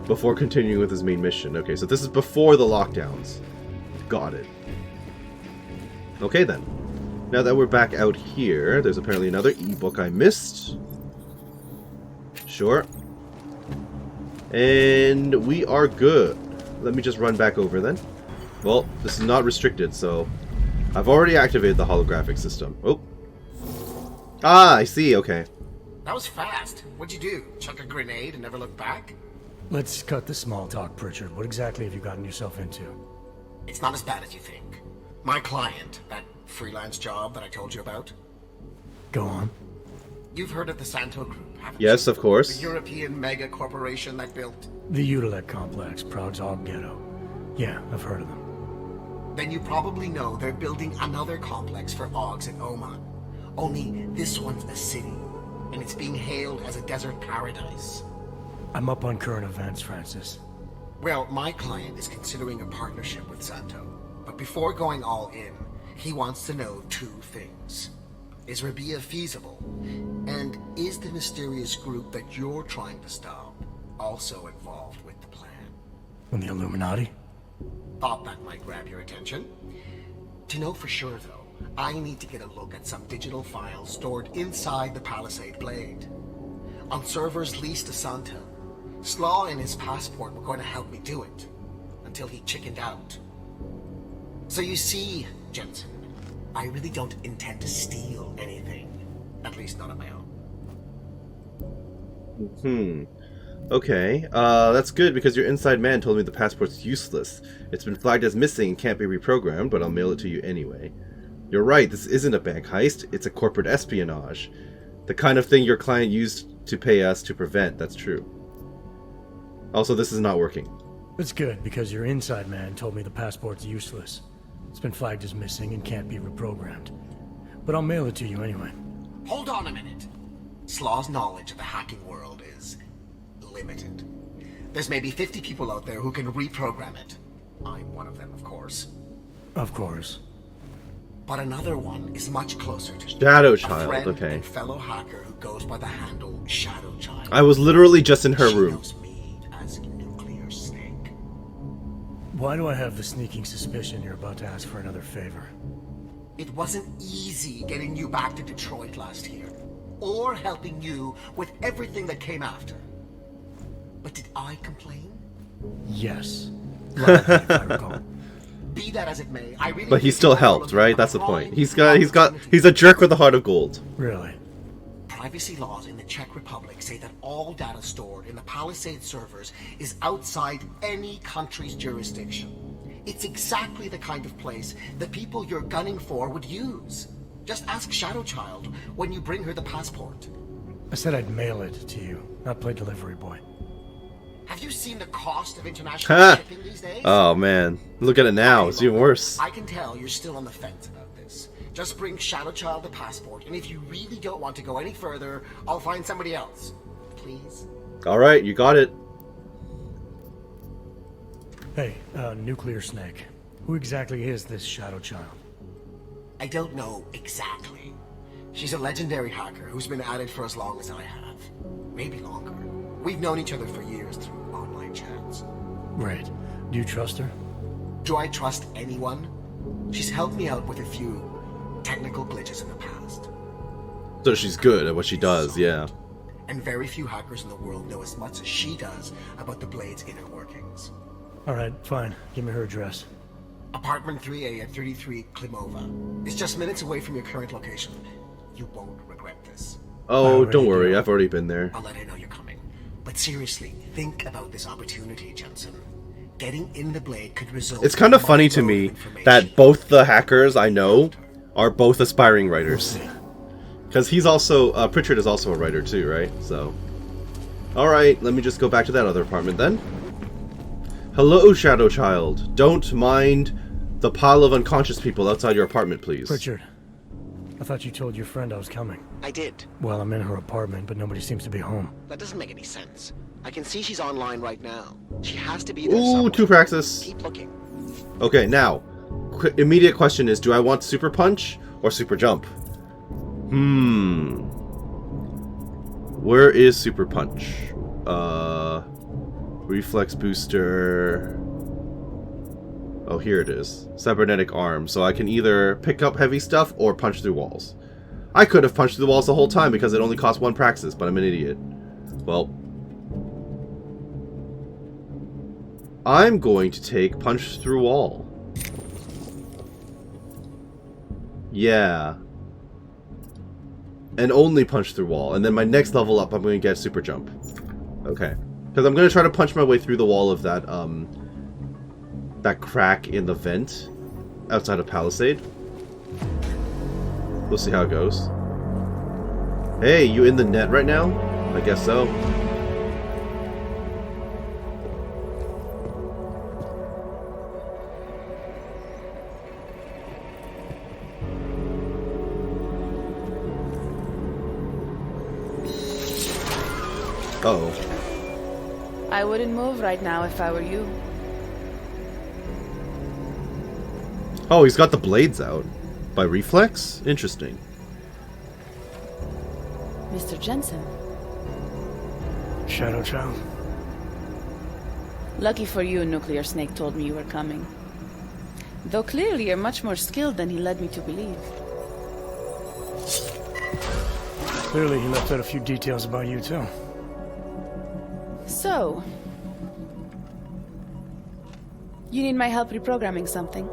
A: before continuing with his main mission. Okay, so this is before the lockdowns. Got it. Okay then. Now that we're back out here, there's apparently another ebook I missed. Sure. And we are good. Let me just run back over then. Well, this is not restricted, so I've already activated the holographic system. Oh. Ah, I see, okay.
B: That was fast. What'd you do? Chuck a grenade and never look back?
C: Let's cut the small talk, Pritchard. What exactly have you gotten yourself into?
B: It's not as bad as you think. My client, that freelance job that I told you about.
C: Go on.
B: You've heard of the Santo Group, haven't you?
A: Yes, of course.
B: The European mega corporation that built...
C: The Utilec Complex, Prague's Og Ghetto. Yeah, I've heard of them.
B: Then you probably know they're building another complex for Ogs in Oman. Only this one's a city, and it's being hailed as a desert paradise.
C: I'm up on current events, Francis.
B: Well, my client is considering a partnership with Santo. But before going all in, he wants to know two things. Is Rabia feasible? And is the mysterious group that you're trying to stop also involved with the plan?
C: From the Illuminati?
B: Thought that might grab your attention. To know for sure, though, I need to get a look at some digital files stored inside the Palisade Blade. On servers leased to Santa, Slaw and his passport were going to help me do it, until he chickened out. So you see, Jensen, I really don't intend to steal anything. At least not on my own.
A: Okay, that's good because your inside man told me the passport's useless. It's been flagged as missing and can't be reprogrammed, but I'll mail it to you anyway. You're right, this isn't a bank heist, it's a corporate espionage. The kind of thing your client used to pay us to prevent, that's true. Also, this is not working.
C: It's good, because your inside man told me the passport's useless. It's been flagged as missing and can't be reprogrammed. But I'll mail it to you anyway.
B: Hold on a minute. Slaw's knowledge of the hacking world is limited. There's maybe 50 people out there who can reprogram it. I'm one of them, of course.
C: Of course.
B: But another one is much closer to
A: Shadow
B: a
A: Child,
B: friend
A: okay.
B: and fellow hacker who goes by the handle Shadow Child.
A: I was literally just in her
B: She
A: room.
B: knows me as Nuclear Snake.
C: Why do I have the sneaking suspicion you're about to ask for another favor?
B: It wasn't easy getting you back to Detroit last year, or helping you with everything that came after. But did I complain?
C: Yes. Loudly, if I recall.
B: Be that as it may, I really
A: But he
B: think
A: still
B: all
A: helped,
B: of
A: right?
B: them
A: That's the
B: are
A: point.
B: prime
A: He's a jerk with a heart of gold.
C: Really?
B: Privacy laws in the Czech Republic say that all data stored in the Palisade servers is outside any country's jurisdiction. It's exactly the kind of place the people you're gunning for would use. Just ask Shadow Child when you bring her the passport.
C: I said I'd mail it to you, not play delivery boy.
B: Have you seen the cost of international
A: Ha!
B: shipping these days?
A: Oh man, look at it now. It's even worse.
B: I can tell you're still on the fence about this. Just bring Shadow Child the passport, and if you really don't want to go any further, I'll find somebody else. Please?
A: All right, you got it.
C: Hey, Nuclear Snake. Who exactly is this Shadow Child?
B: I don't know exactly. She's a legendary hacker who's been at it for as long as I have. Maybe longer. We've known each other for years through online chats.
C: Right. Do you trust her?
B: Do I trust anyone? She's helped me out with a few technical glitches in the past.
A: So she's good at what she does, yeah.
B: And very few hackers in the world know as much as she does about the Blade's inner workings.
C: Alright, fine. Give me her address.
B: Apartment 3A at 33 Klimova. It's just minutes away from your current location. You won't regret this.
A: Oh, don't worry. I've already been there.
B: I'll let her know you're coming. But seriously, think about this opportunity, Jensen. Getting in the Blade could result.
A: It's kind of funny to me that both the hackers I know are both aspiring writers. Because he's also, Pritchard is also a writer too, right? So. Alright, let me just go back to that other apartment then. Hello, Shadow Child. Don't mind the pile of unconscious people outside your apartment, please.
C: Pritchard, I thought you told your friend I was coming.
B: I did.
C: Well, I'm in her apartment, but nobody seems to be home.
B: That doesn't make any sense. I can see she's online right now. She has to be there
A: Ooh,
B: somewhere.
A: 2 Praxis.
B: Keep looking.
A: Okay, now, immediate question is, do I want Super Punch or Super Jump? Where is Super Punch? Reflex Booster. Oh, here it is. Cybernetic Arm. So I can either pick up heavy stuff or punch through walls. I could have punched through the walls the whole time because it only cost 1 Praxis, but I'm an idiot. Well, I'm going to take Punch Through Wall. Yeah. And only Punch Through Wall. And then my next level up, I'm going to get Super Jump. Okay. Because I'm going to try to punch my way through the wall of that, that crack in the vent outside of Palisade. We'll see how it goes. Hey, you in the net right now? I guess so. Uh-oh.
D: I wouldn't move right now if I were you.
A: Oh, he's got the blades out. By reflex? Interesting.
D: Mr. Jensen.
C: Shadow Child.
D: Lucky for you, Nuclear Snake told me you were coming. Though clearly you're much more skilled than he led me to believe.
C: Clearly he left out a few details about you, too.
D: So... you need my help reprogramming something.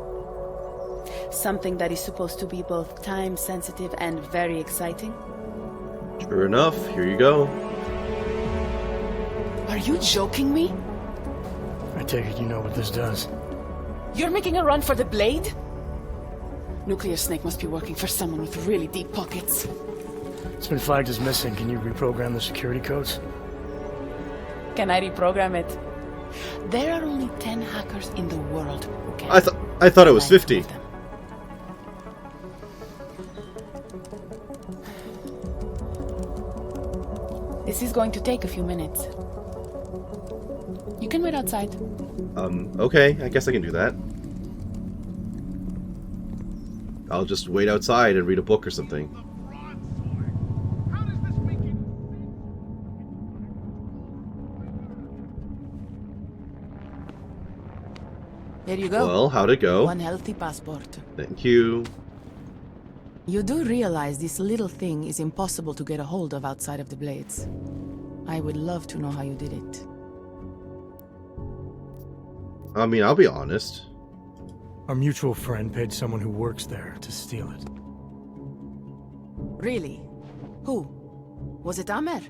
D: Something that is supposed to be both time-sensitive and very exciting.
A: Sure enough, here you go.
D: Are you joking me?
C: I take it you know what this does.
D: You're making a run for the Blade? Nuclear Snake must be working for someone with really deep pockets.
C: It's been flagged as missing. Can you reprogram the security codes?
D: Can I reprogram it? There are only 10 hackers in the world who can.
A: I thought it was 50.
D: This is going to take a few minutes. You can wait outside.
A: Okay, I guess I can do that. I'll just wait outside and read a book or something.
D: There you go.
A: Well, how'd it go?
D: One healthy passport.
A: Thank you.
D: You do realize this little thing is impossible to get a hold of outside of the Blades. I would love to know how you did it.
A: I mean, I'll be honest.
C: Our mutual friend paid someone who works there to steal it.
D: Really? Who? Was it Amer?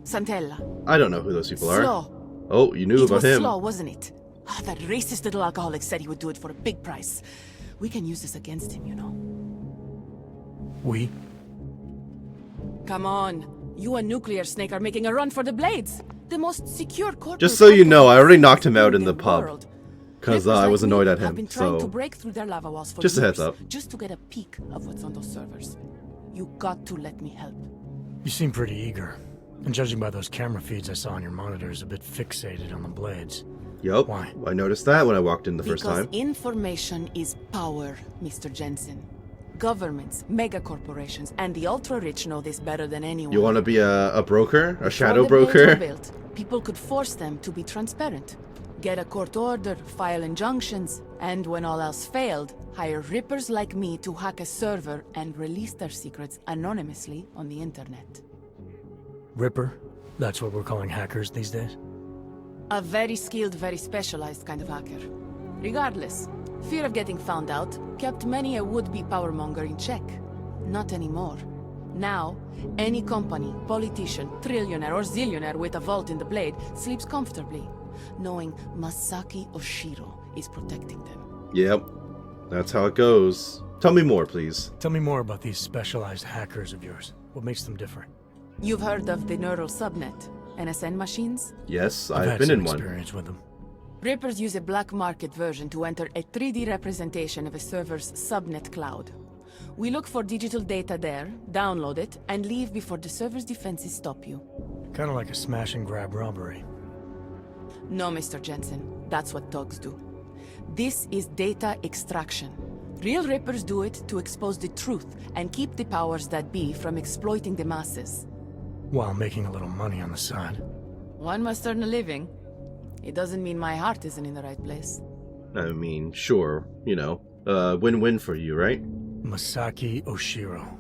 D: Santella?
A: I don't know who those people are.
D: Slow.
A: Oh, you knew about him.
D: It was Slow, wasn't it? Ah, that racist little alcoholic said he would do it for a big price. We can use this against him, you know.
C: We?
D: Come on. You and Nuclear Snake are making a run for the Blades. The most secure corporate...
A: Just so you know, I already knocked him out in the pub. Because I was annoyed at him,
D: been trying to
A: so...
D: break through their lava walls for
A: just a
D: years,
A: heads up.
D: Just to get a peek of what's on those servers. You got to let me help.
C: You seem pretty eager. And judging by those camera feeds I saw on your monitors, a bit fixated on the Blades.
A: Yup.
C: Why?
A: I noticed that when I walked in the first time.
D: Because information is power, Mr. Jensen. Governments, megacorporations, and the ultra-rich know this better than anyone.
A: You want to be a broker? A shadow
D: Before the Blades were
A: broker?
D: built, people could force them to be transparent. Get a court order, file injunctions, and when all else failed, hire rippers like me to hack a server and release their secrets anonymously on the internet.
C: Ripper? That's what we're calling hackers these days?
D: A very skilled, very specialized kind of hacker. Regardless, fear of getting found out kept many a would-be powermonger in check. Not anymore. Now, any company, politician, trillionaire or zillionaire with a vault in the Blade sleeps comfortably, knowing Masaki Oshiro is protecting them.
A: Yep. That's how it goes. Tell me more, please.
C: Tell me more about these specialized hackers of yours. What makes them different?
D: You've heard of the neural subnet, NSN machines?
A: Yes,
C: I've
A: been
C: had
A: in
C: some
A: one.
C: experience with them.
D: Rippers use a black market version to enter a 3D representation of a server's subnet cloud. We look for digital data there, download it, and leave before the server's defenses stop you.
C: Kind of like a smash and grab robbery.
D: No, Mr. Jensen. That's what thugs do. This is data extraction. Real Rippers do it to expose the truth and keep the powers that be from exploiting the masses.
C: While making a little money on the side.
D: One must earn a living. It doesn't mean my heart isn't in the right place.
A: I mean, sure, you know, win-win for you, right?
C: Masaki Oshiro.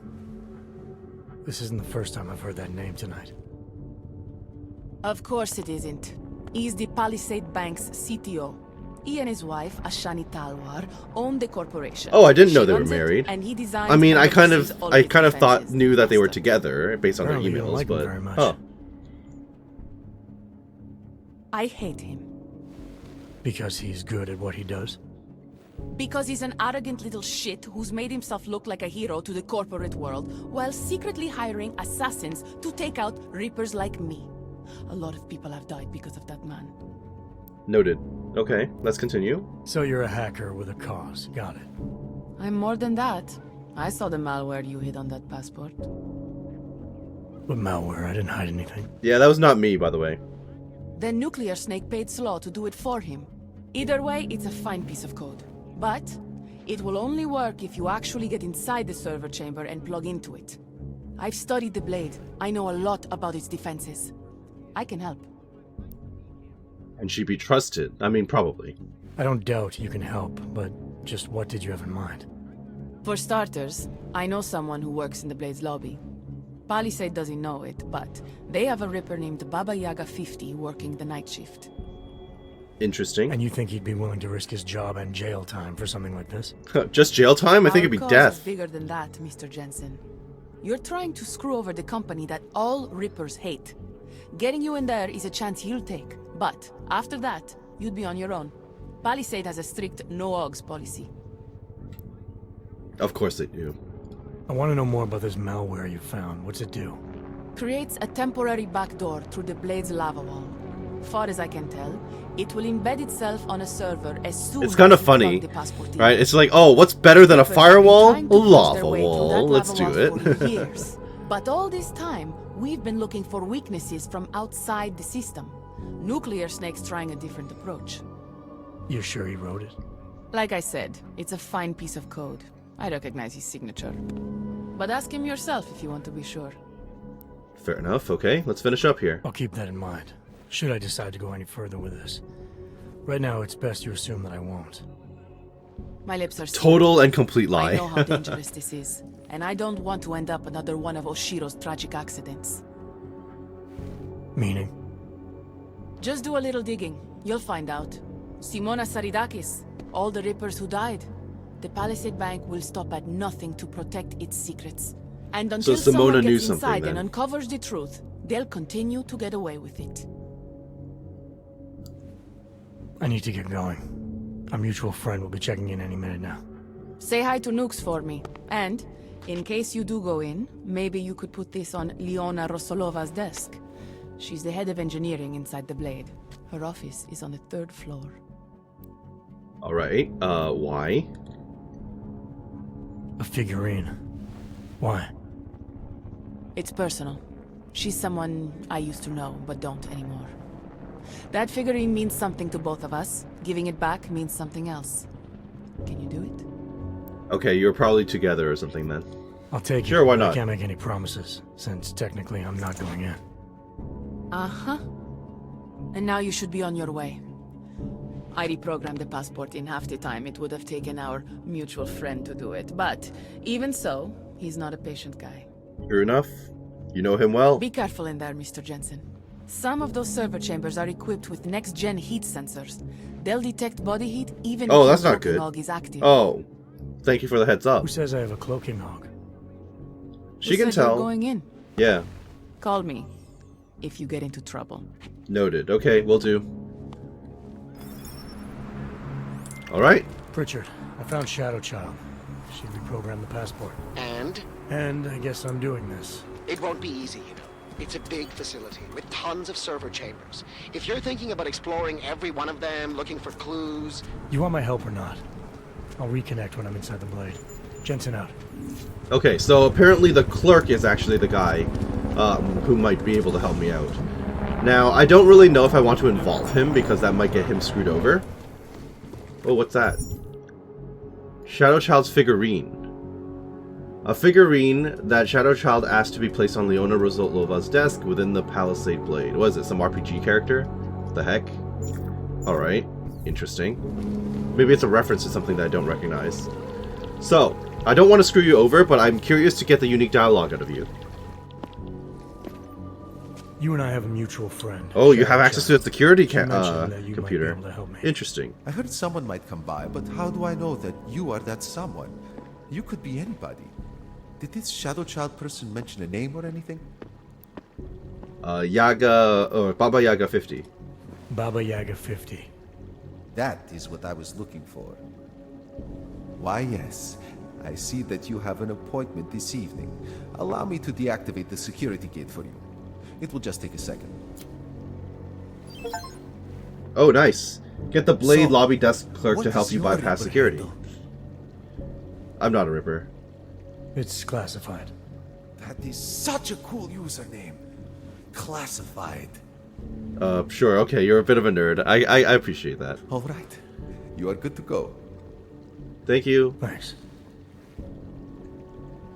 C: This isn't the first time I've heard that name tonight.
D: Of course it isn't. He's the Palisade Bank's CTO. He and his wife, Ashani Talwar, own the corporation.
A: Oh, I didn't know
D: She
A: they were
D: runs it,
A: married.
D: and he designs
A: I mean,
D: and
A: I kind
D: oversees
A: of
D: all its
A: thought
D: defenses.
A: knew that they were together based on their
C: Apparently you don't
A: emails,
C: like him
A: but
C: very much.
A: oh,
D: I hate him.
C: Because he's good at what he does?
D: Because he's an arrogant little shit who's made himself look like a hero to the corporate world while secretly hiring assassins to take out Rippers like me. A lot of people have died because of that man.
A: noted. Okay, let's continue.
C: So you're a hacker with a cause. Got it.
D: I'm more than that. I saw the malware you hid on that passport.
C: What malware? I didn't hide anything.
A: Yeah, that was not me, by the way.
D: Then Nuclear Snake paid Slaw to do it for him. Either way, it's a fine piece of code. But it will only work if you actually get inside the server chamber and plug into it. I've studied the Blade. I know a lot about its defenses. I can help.
A: And she be trusted. I mean, probably.
C: I don't doubt you can help, but just what did you have in mind?
D: For starters, I know someone who works in the Blade's lobby. Palisade doesn't know it, but they have a Ripper named Baba Yaga 50 working the night shift.
A: Interesting.
C: And you think he'd be willing to risk his job and jail time for something like this?
A: Just jail time? I think it'd be
D: Our
A: death.
D: cause is bigger than that, Mr. Jensen. You're trying to screw over the company that all Rippers hate. Getting you in there is a chance you'll take, but after that, you'd be on your own. Palisade has a strict no-ogs policy.
A: Of course they do.
C: I want to know more about this malware you found. What's it do?
D: Creates a temporary backdoor through the Blade's lava wall. Far as I can tell, it will embed itself on a server as soon
A: It's kind of
D: as you
A: funny,
D: plug the passport in.
A: right? It's like, oh, what's better than a
D: Rippers have been
A: firewall?
D: trying
A: A
D: to push
A: lava
D: their way through
A: wall.
D: that
A: Let's
D: lava
A: do
D: wall
A: it.
D: for years. But all this time, we've been looking for weaknesses from outside the system. Nuclear Snake's trying a different approach.
C: You're sure he wrote it?
D: Like I said, it's a fine piece of code. I recognize his signature. But ask him yourself if you want to be sure.
A: Fair enough. Okay, let's finish up here.
C: I'll keep that in mind, should I decide to go any further with this. Right now, it's best you assume that I won't.
D: My lips are
A: Total and complete lie.
D: I know how dangerous this is, and I don't want to end up another one of Oshiro's tragic accidents.
C: Meaning?
D: Just do a little digging. You'll find out. Simona Saridakis, all the Rippers who died. The Palisade Bank will stop at nothing to protect its secrets. And until
A: So Simona
D: someone
A: knew
D: gets
A: something
D: inside
A: then.
D: and uncovers the truth, they'll continue to get away with it.
C: I need to get going. Our mutual friend will be checking in any minute now.
D: Say hi to Nukes for me. And, in case you do go in, maybe you could put this on Leona Rosolova's desk. She's the head of engineering inside the Blade. Her office is on the 3rd floor.
A: Alright, why?
C: A figurine. Why?
D: It's personal. She's someone I used to know, but don't anymore. That figurine means something to both of us. Giving it back means something else. Can you do it?
A: Okay, you're probably together or something then.
C: I'll take it.
A: Sure, why
C: but
A: not?
C: I can't make any promises, since technically I'm not going in.
D: Uh-huh. And now you should be on your way. I reprogrammed the passport in half the time it would have taken our mutual friend to do it. But, even so, he's not a patient guy.
A: Sure enough. You know him well.
D: Be careful in there, Mr. Jensen. Some of those server chambers are equipped with next-gen heat sensors. They'll detect body heat even
A: Oh,
D: if
A: that's
D: your
A: not good.
D: cloaking log is active.
A: Oh, thank you for the heads up.
C: Who says I have a cloaking hog?
A: She
D: Who
A: can
D: said you're
A: tell.
D: going in?
A: Yeah,
D: Call me if you get into trouble.
A: noted. Okay, will do. Alright.
C: Pritchard, I found Shadow Child. She reprogrammed the passport.
B: And?
C: And I guess I'm doing this.
B: It won't be easy, you know. It's a big facility with tons of server chambers. If you're thinking about exploring every one of them, looking for clues...
C: You want my help or not? I'll reconnect when I'm inside the Blade. Jensen out.
A: Okay, so apparently the clerk is actually the guy who might be able to help me out. Now, I don't really know if I want to involve him because that might get him screwed over. Oh, what's that? Shadow Child's figurine. A figurine that Shadow Child asked to be placed on Leona Rosolova's desk within the Palisade Blade. What is it, some RPG character? What the heck? Alright, interesting. Maybe it's a reference to something that I don't recognize. So, I don't want to screw you over, but I'm curious to get the unique dialogue out of you.
C: You and I have a mutual friend.
A: Oh, you have access to a security
C: She mentioned that you
A: computer.
C: might be able to help me.
A: Interesting.
J: I heard someone might come by, but how do I know that you are that someone? You could be anybody. Did this Shadow Child person mention a name or anything?
A: Yaga, or Baba Yaga 50.
C: Baba Yaga 50.
J: That is what I was looking for. Why, yes. I see that you have an appointment this evening. Allow me to deactivate the security gate for you. It will just take a second.
A: Oh, nice. Get the Blade
J: So,
A: lobby desk clerk
J: what
A: to help
J: does
A: you
J: your
A: bypass
J: Ripper
A: security.
J: handle?
A: I'm not a Ripper.
C: It's classified.
J: That is such a cool username. Classified.
A: Sure, okay, you're a bit of a nerd. I appreciate that.
J: All right. You are good to go.
A: Thank you.
C: Thanks.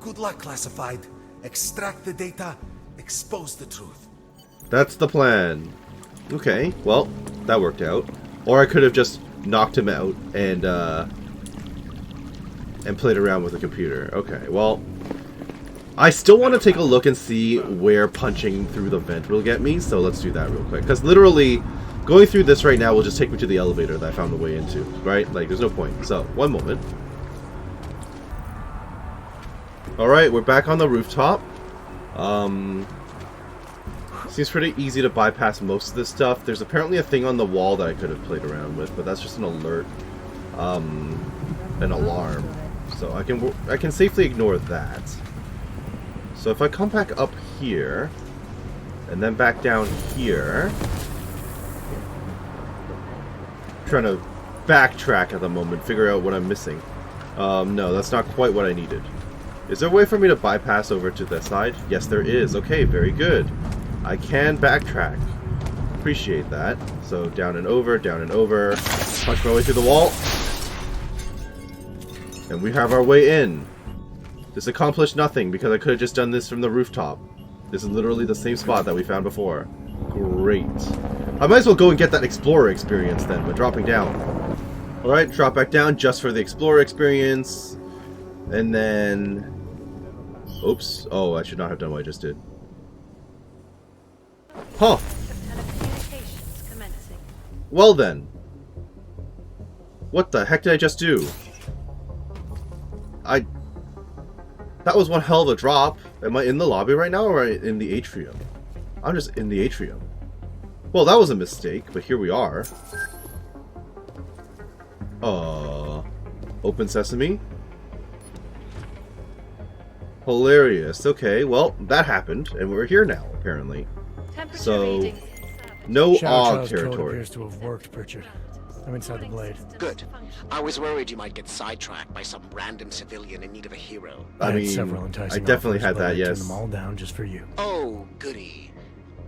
J: Good luck, Classified. Extract the data, expose the truth.
A: That's the plan. Okay, well, that worked out. Or I could have just knocked him out and played around with the computer. Okay, well, I still want to take a look and see where punching through the vent will get me, so let's do that real quick. Because literally, going through this right now will just take me to the elevator that I found a way into, right? Like, there's no point. So, one moment. Alright, we're back on the rooftop. Seems pretty easy to bypass most of this stuff. There's apparently a thing on the wall that I could have played around with, but that's just an alert. An alarm. So I can safely ignore that. So if I come back up here, and then back down here, I'm trying to backtrack at the moment, figure out what I'm missing. No, that's not quite what I needed. Is there a way for me to bypass over to that side? Yes, there is. Okay, very good. I can backtrack. Appreciate that. So down and over, punch my way through the wall. And we have our way in. This accomplished nothing because I could have just done this from the rooftop. This is literally the same spot that we found before. Great. I might as well go and get that explorer experience then by dropping down. Alright, drop back down just for the explorer experience. And then... Oops. Oh, I should not have done what I just did. Huh. Well then. What the heck did I just do? That was one hell of a drop. Am I in the lobby right now or am I in the atrium? I'm just in the atrium. Well, that was a mistake, but here we are. Open sesame? Hilarious. Okay, well, that happened, and we're here now, apparently. So, no AUG territory.
C: Appears to have worked, Pritchard. I'm inside the Blade.
B: Good. I was worried you might get sidetracked by some random civilian in need of a hero.
C: I mean, several enticing
A: I definitely had that, yes.
C: Turned them all down just for you.
B: Oh, goody.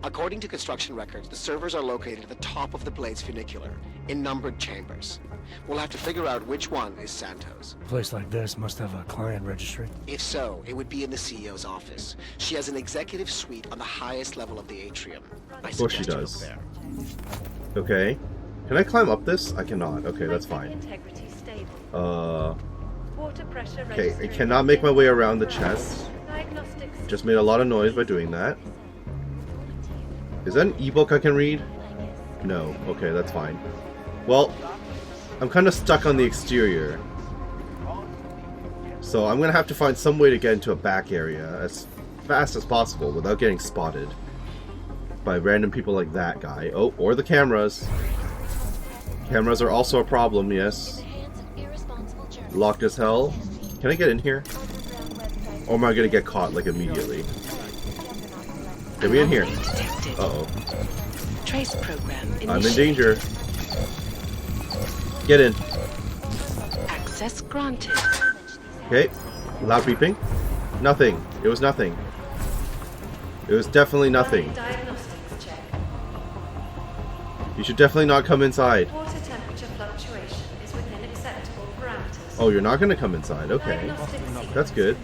B: According to construction records, the servers are located at the top of the Blade's funicular, in numbered chambers. We'll have to figure out which one is Santos.
C: A place like this must have a client registry.
B: If so, it would be in the CEO's office. She has an executive suite on the highest level of the atrium.
A: Of course she does. Okay. Can I climb up this? I cannot. Okay, that's fine. Okay, I cannot make my way around the chest. Just made a lot of noise by doing that. Is that an ebook I can read? No. Okay, that's fine. Well, I'm kind of stuck on the exterior. So I'm going to have to find some way to get into a back area as fast as possible without getting spotted by random people like that guy. Oh, or the cameras. Cameras are also a problem, yes. Locked as hell. Can I get in here? Or am I going to get caught, like, immediately? Get me in here. Uh-oh.
I: Trace program
A: I'm in danger. Get in.
I: Access granted.
A: Okay. Loud beeping. Nothing. It was nothing. It was definitely nothing. You should definitely not come inside.
E: Water temperature fluctuation is within acceptable parameters.
A: Oh, you're not going to come inside. Okay. That's good.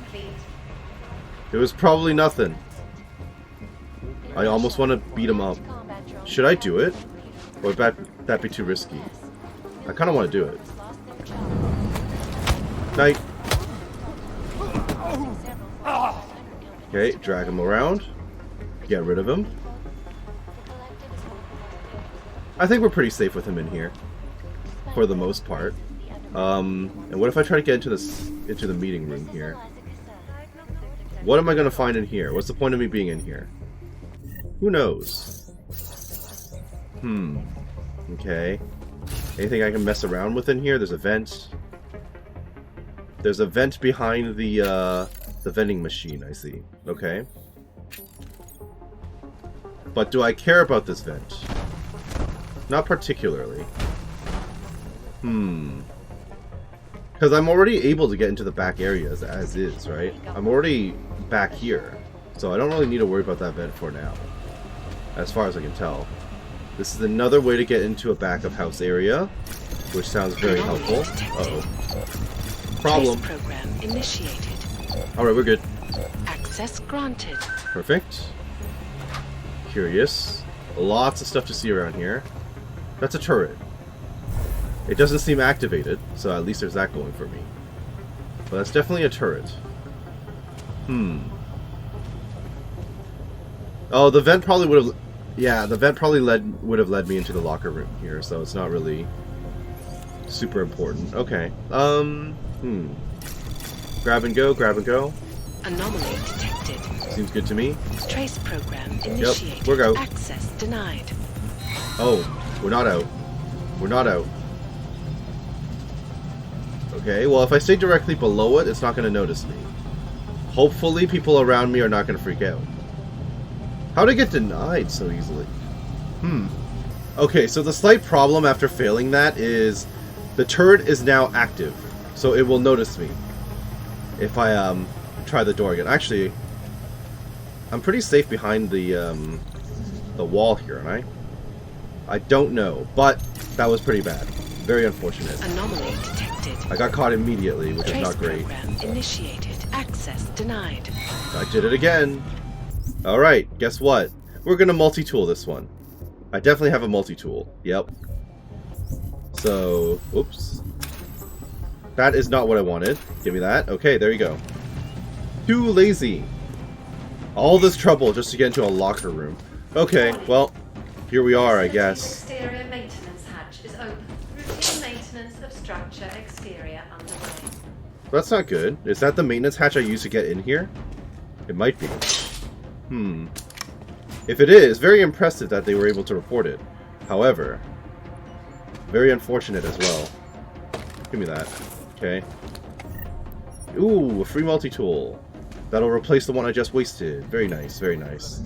A: It was probably nothing. I almost want to beat him up. Should I do it? Or would that be too risky? I kind of want to do it. Night. Okay, drag him around. Get rid of him. I think we're pretty safe with him in here. For the most part. And what if I try to get into the meeting room here? What am I going to find in here? What's the point of me being in here? Who knows? Okay. Anything I can mess around with in here? There's a vent. There's a vent behind the vending machine, I see. Okay. But do I care about this vent? Not particularly. Because I'm already able to get into the back areas as is, right? I'm already back here. So I don't really need to worry about that vent for now. As far as I can tell. This is another way to get into a back of house area, which sounds very helpful. Uh-oh. Problem.
I: Program initiated.
A: Alright, we're good.
I: Access granted.
A: Perfect. Curious. Lots of stuff to see around here. That's a turret. It doesn't seem activated, so at least there's that going for me. But that's definitely a turret. Oh, the vent probably would have... Yeah, the vent probably would have led me into the locker room here, so it's not really super important. Okay. Grab and go, grab and go.
I: Anomaly detected.
A: Seems good to me.
I: Trace program initiated.
A: Yep, we're out.
I: Access denied.
A: Oh, we're not out. We're not out. Okay, well if I stay directly below it, it's not going to notice me. Hopefully people around me are not going to freak out. How'd I get denied so easily? Okay, so the slight problem after failing that is the turret is now active, so it will notice me if I try the door again. Actually, I'm pretty safe behind the wall here, aren't I don't know, but that was pretty bad. Very unfortunate.
I: Anomaly detected.
A: I got caught immediately, which is not great.
I: Program initiated. Access denied.
A: I did it again. Alright, guess what? We're gonna multi-tool this one. I definitely have a multi-tool. Yep. So, oops. That is not what I wanted. Give me that. Okay, there you go. Too lazy. All this trouble just to get into a locker room. Okay, well, here we are, I guess.
E: Exterior maintenance hatch is open. Routine maintenance of structure exterior underway.
A: That's not good. Is that the maintenance hatch I used to get in here? It might be. If it is, very impressive that they were able to report it. However, very unfortunate as well. Give me that. Okay. Ooh, a free multi-tool. That'll replace the one I just wasted. Very nice, very nice.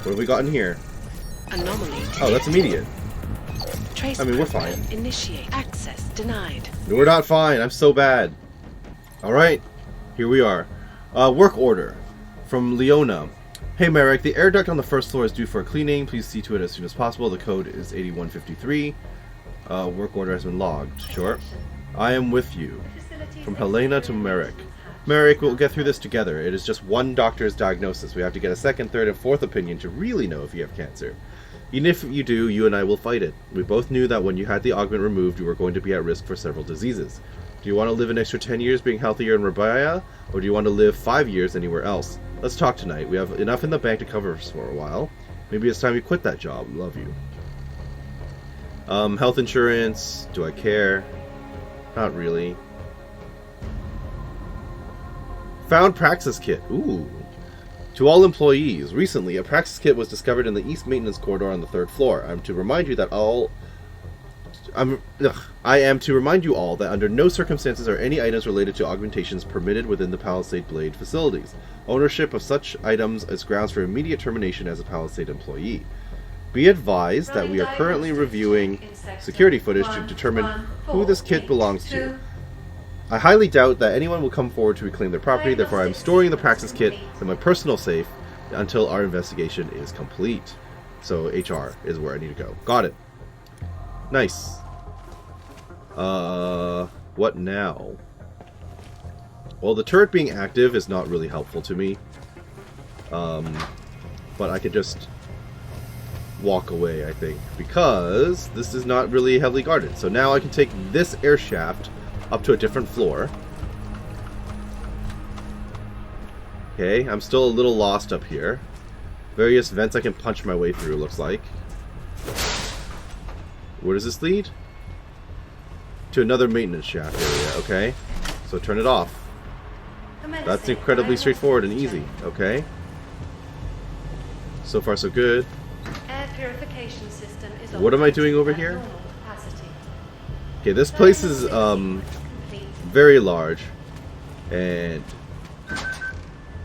A: What have we got in here?
I: Anomaly.
A: Oh, that's immediate.
I: Trace
A: I mean, we're fine.
I: Initiate. Access denied.
A: No, we're not fine. I'm so bad. Alright, here we are. Work order from Leona. Hey Merrick, the air duct on the first floor is due for cleaning. Please see to it as soon as possible. The code is 8153. Work order has been logged. Sure. I am with you. From Helena to Merrick. Merrick, we'll get through this together. It is just one doctor's diagnosis. We have to get a second, third, and fourth opinion to really know if you have cancer. Even if you do, you and I will fight it. We both knew that when you had the augment removed, you were going to be at risk for several diseases. Do you want to live an extra 10 years being healthier in Rabaya, or do you want to live 5 years anywhere else? Let's talk tonight. We have enough in the bank to cover us for a while. Maybe it's time you quit that job. Love you. Health insurance. Do I care? Not really. Found Praxis Kit. Ooh. To all employees, recently a Praxis Kit was discovered in the East Maintenance Corridor on the 3rd floor. I am to remind you all that under no circumstances are any items related to augmentations permitted within the Palisade Blade facilities. Ownership of such items is grounds for immediate termination as a Palisade employee. Be advised that we are currently reviewing security footage to determine who this kit belongs to. I highly doubt that anyone will come forward to reclaim their property, therefore I am storing the Praxis Kit in my personal safe until our investigation is complete. So HR is where I need to go. Got it. Nice. What now? Well, the turret being active is not really helpful to me. But I could just walk away, I think, because this is not really heavily guarded. So now I can take this air shaft up to a different floor. Okay, I'm still a little lost up here. Various vents I can punch my way through, looks like. Where does this lead? To another maintenance shaft area, okay. So turn it off. That's incredibly straightforward and easy, okay. So far so good.
E: Air purification system is
A: what am I doing over here? Okay, this place is very large, and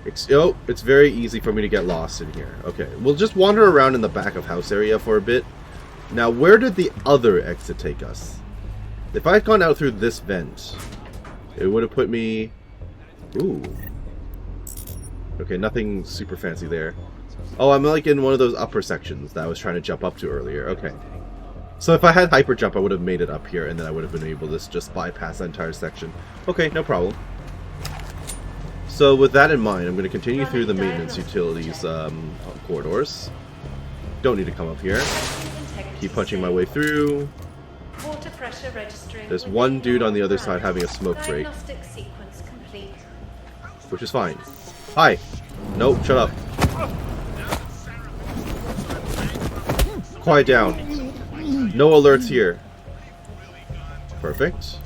A: it's very easy for me to get lost in here. Okay, we'll just wander around in the back of house area for a bit. Now, where did the other exit take us? If I had gone out through this vent, it would have put me... Ooh. Okay, nothing super fancy there. Oh, I'm like in one of those upper sections that I was trying to jump up to earlier. Okay. So if I had hyper jump, I would have made it up here, and then I would have been able to just bypass that entire section. Okay, no problem. So with that in mind, I'm going to continue through the maintenance utilities corridors. Don't need to come up here. Keep punching my way through.
E: Water pressure registering.
A: There's one dude on the other side having a smoke break,
E: Diagnostic sequence complete.
A: which is fine. Hi. Nope, shut up. Quiet down. No alerts here. Perfect.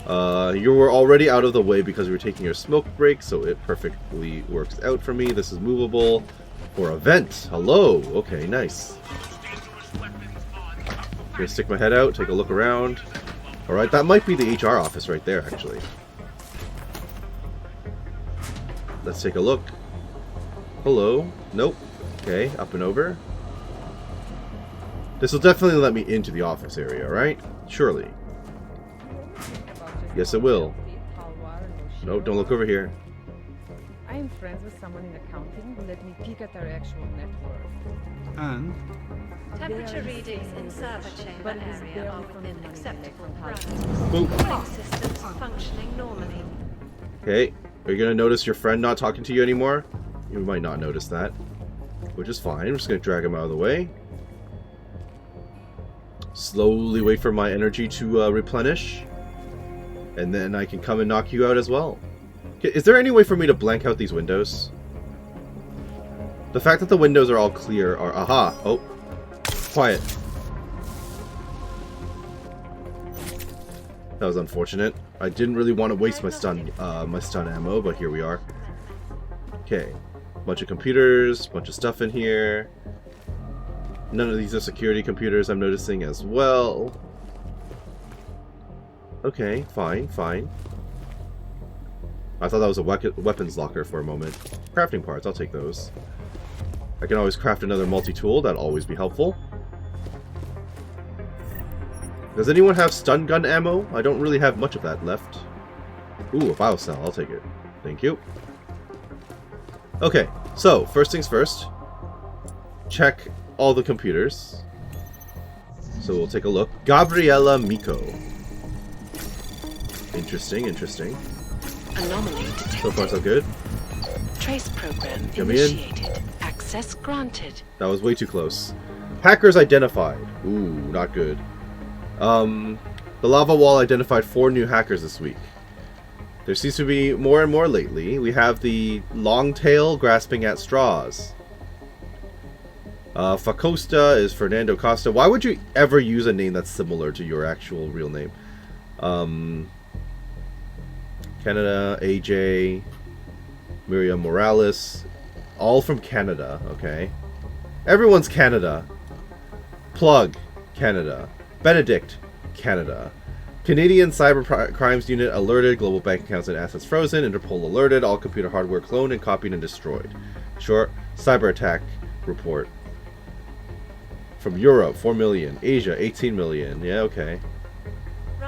A: You were already out of the way because we were taking your smoke break, so it perfectly works out for me. This is movable for a vent. Hello. Okay, nice. Gonna stick my head out, take a look around. Alright, that might be the HR office right there, actually. Let's take a look. Hello. Nope. Okay, up and over. This will definitely let me into the office area, right? Surely. Yes, it will. No, don't look over here.
G: I am friends with someone in accounting who let me peek at our actual net worth.
L: And?
E: Temperature readings in server chamber area are within acceptable parameters.
A: Boop.
E: Cooling systems functioning normally.
A: Okay, are you gonna notice your friend not talking to you anymore? You might not notice that, which is fine. I'm just gonna drag him out of the way. Slowly wait for my energy to replenish, and then I can come and knock you out as well. Okay, is there any way for me to blank out these windows? The fact that the windows are all clear are... Aha! Oh. Quiet. That was unfortunate. I didn't really want to waste my stun ammo, but here we are. Okay. Bunch of computers, bunch of stuff in here. None of these are security computers, I'm noticing as well. Okay, fine, fine. I thought that was a weapons locker for a moment. Crafting parts, I'll take those. I can always craft another multi-tool, that'll always be helpful. Does anyone have stun gun ammo? I don't really have much of that left. Ooh, a biocell, I'll take it. Thank you. Okay, so, first things first. Check all the computers. So we'll take a look. Gabriella Miko. Interesting, interesting.
I: Anomaly detected.
A: So far so good.
I: Trace program
A: Come
I: initiated. Access granted.
A: That was way too close. Hackers identified. Ooh, not good. The lava wall identified 4 new hackers this week. There seems to be more and more lately. We have the long tail grasping at straws. Facosta is Fernando Costa. Why would you ever use a name that's similar to your actual real name? Canada, AJ, Miriam Morales. All from Canada, okay. Everyone's Canada. Plug, Canada. Benedict, Canada. Canadian Cyber Crimes Unit alerted. Global bank accounts and assets frozen. Interpol alerted. All computer hardware cloned and copied and destroyed. Short. Cyber attack report. From Europe, 4 million. Asia, 18 million. Yeah, okay.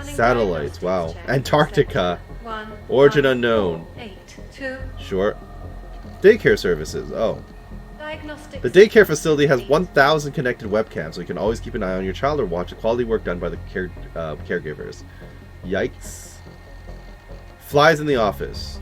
A: Satellites, wow. Antarctica. Origin unknown.
E: 8-2.
A: Short. Daycare services. Oh.
E: Diagnostic.
A: The daycare facility has 1,000 connected webcams, so you can always keep an eye on your child or watch the quality work done by the caregivers. Yikes. Flies in the office.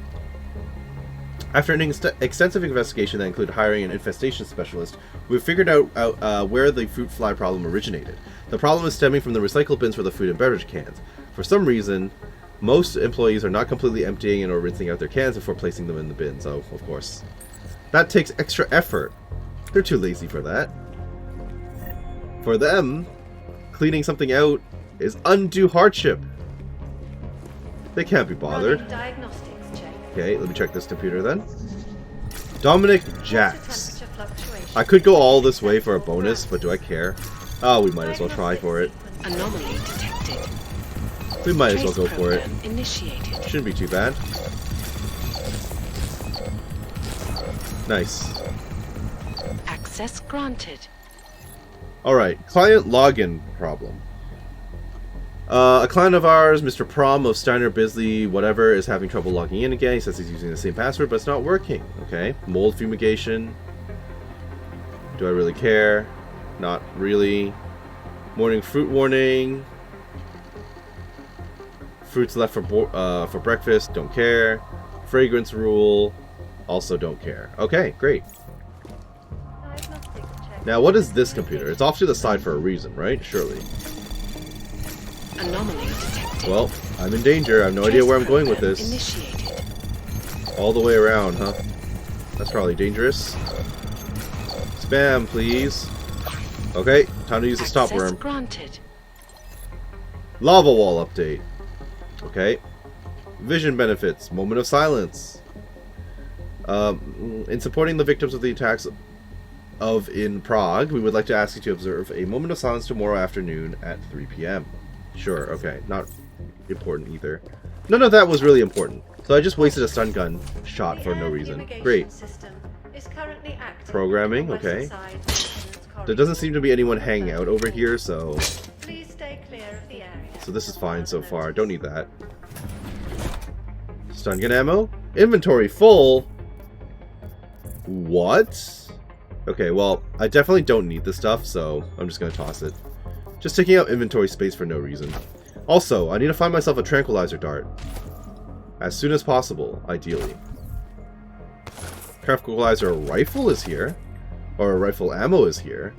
A: After an extensive investigation that included hiring an infestation specialist, we've figured out where the fruit fly problem originated. The problem is stemming from the recycle bins for the food and beverage cans. For some reason, most employees are not completely emptying and or rinsing out their cans before placing them in the bins. Oh, of course. That takes extra effort. They're too lazy for that. For them, cleaning something out is undue hardship. They can't be bothered.
E: Diagnostics check.
A: Okay, let me check this computer then. Dominic Jax. I could go all this way for a bonus, but do I care? Oh, we might as well try for it.
I: Anomaly detected.
A: We might as well go for it.
I: Initiated.
A: Shouldn't be too bad. Nice.
I: Access granted.
A: Alright, client login problem. A client of ours, Mr. Prom of Steiner Bisley, whatever, is having trouble logging in again. He says he's using the same password, but it's not working. Okay, mold fumigation. Do I really care? Not really. Morning fruit warning. Fruits left for breakfast, don't care. Fragrance rule, also don't care. Okay, great. Now, what is this computer? It's off to the side for a reason, right? Surely.
I: Anomaly detected.
A: Well, I'm in danger. I have no idea where I'm going with this.
I: Initiated.
A: All the way around, huh? That's probably dangerous. Spam, please. Okay, time to use the stop
I: Access
A: worm.
I: granted.
A: Lava wall update. Okay. Vision benefits. Moment of silence. In supporting the victims of the attacks in Prague, we would like to ask you to observe a moment of silence tomorrow afternoon at 3 p.m. Sure, okay. Not important either. None of that was really important. So I just wasted a stun gun shot for no reason. Great. Programming, okay. There doesn't seem to be anyone hanging out over here, so...
E: Please stay clear of the area.
A: So this is fine so far. Don't need that. Stun gun ammo? Inventory full? What? Okay, well, I definitely don't need this stuff, so I'm just gonna toss it. Just taking out inventory space for no reason. Also, I need to find myself a tranquilizer dart. As soon as possible, ideally. Tranquilizer rifle is here. Or a rifle ammo is here.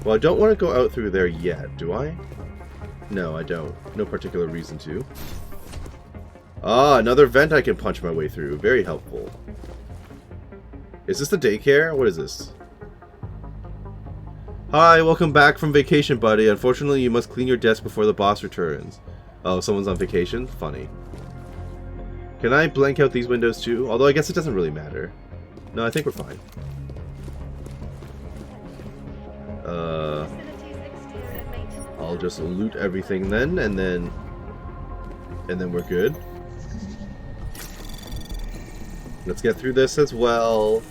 A: Well, I don't want to go out through there yet, do I? No, I don't. No particular reason to. Ah, another vent I can punch my way through. Very helpful. Is this the daycare? What is this? Hi, welcome back from vacation, buddy. Unfortunately, you must clean your desk before the boss returns. Oh, someone's on vacation? Funny. Can I blank out these windows too? Although I guess it doesn't really matter. No, I think we're fine. I'll just loot everything then, and then we're good. Let's get through this as well.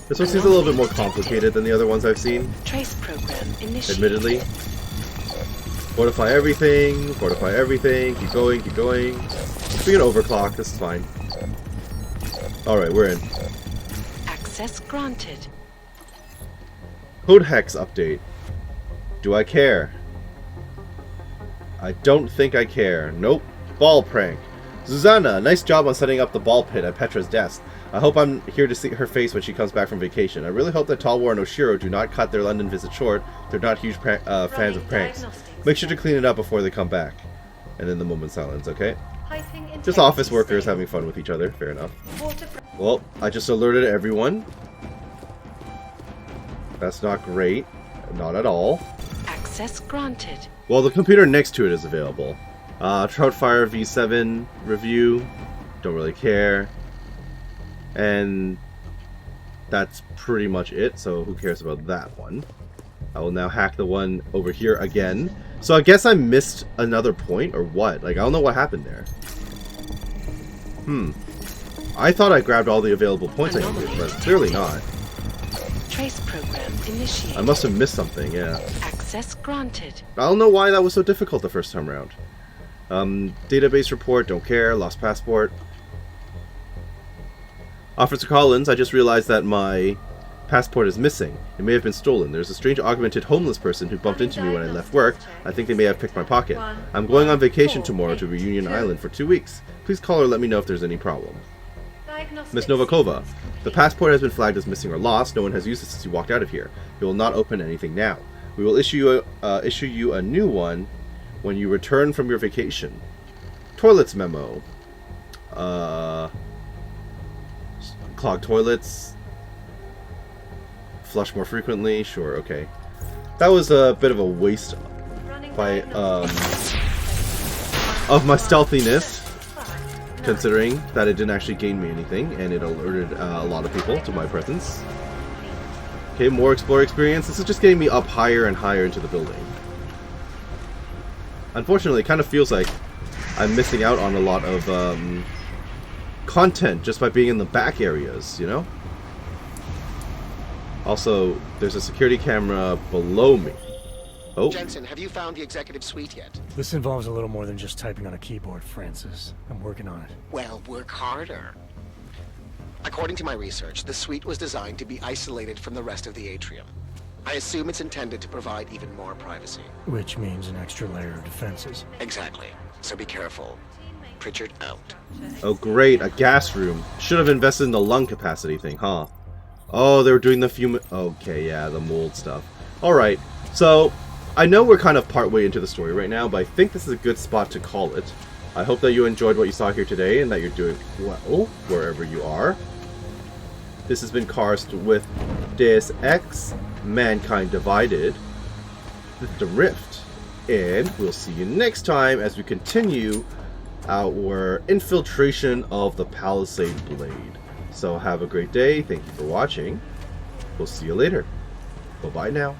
A: This one seems a little bit more complicated than the other ones I've seen.
I: Trace program initiated.
A: Admittedly. Fortify everything, keep going, keep going. We can overclock, this is fine. Alright, we're in.
I: Access granted.
A: Code Hex update. Do I care? I don't think I care. Nope. Ball prank. Susanna, nice job on setting up the ball pit at Petra's desk. I hope I'm here to see her face when she comes back from vacation. I really hope that Talwar and Oshiro do not cut their London visit short. They're not huge fans of pranks. Make sure to clean it up before they come back. And then the moment of silence, okay? Just office workers having fun with each other. Fair enough. Well, I just alerted everyone. That's not great. Not at all.
I: Access granted.
A: Well, the computer next to it is available. Troutfire V7 review. Don't really care. And that's pretty much it, so who cares about that one? I will now hack the one over here again. So I guess I missed another point, or what? Like, I don't know what happened there. I thought I grabbed all the available points I needed, but clearly not.
I: Trace program initiated.
A: I must have missed something, yeah.
I: Access granted.
A: I don't know why that was so difficult the first time around. Database report, don't care. Lost passport. Officer Collins, I just realized that my passport is missing. It may have been stolen. There's a strange augmented homeless person who bumped into me when I left work. I think they may have picked my pocket. I'm going on vacation tomorrow to Reunion Island for 2 weeks. Please call or let me know if there's any problem. Miss Novakova, the passport has been flagged as missing or lost. No one has used it since you walked out of here. We will not open anything now. We will issue you a new one when you return from your vacation. Toilets memo. Clogged toilets. Flush more frequently. Sure, okay. That was a bit of a waste by of my stealthiness, considering that it didn't actually gain me anything, and it alerted a lot of people to my presence. Okay, more Explorer experience. This is just getting me up higher and higher into the building. Unfortunately, it kind of feels like I'm missing out on a lot of content just by being in the back areas, you know? Also, there's a security camera below me. Oh.
B: Jensen, have you found the executive suite yet?
C: This involves a little more than just typing on a keyboard, Francis. I'm working on it.
B: Well, work harder. According to my research, the suite was designed to be isolated from the rest of the atrium. I assume it's intended to provide even more privacy.
C: Which means an extra layer of defenses.
B: Exactly. So be careful. Pritchard out.
A: Oh great, a gas room. Should have invested in the lung capacity thing, huh? Oh, they were doing the okay, yeah, the mold stuff. Alright, so I know we're kind of partway into the story right now, but I think this is a good spot to call it. I hope that you enjoyed what you saw here today and that you're doing well wherever you are. This has been Karst with Deus Ex, Mankind Divided, The Rift, and we'll see you next time as we continue our infiltration of the Palisade Blade. So have a great day, thank you for watching, we'll see you later, bye bye now.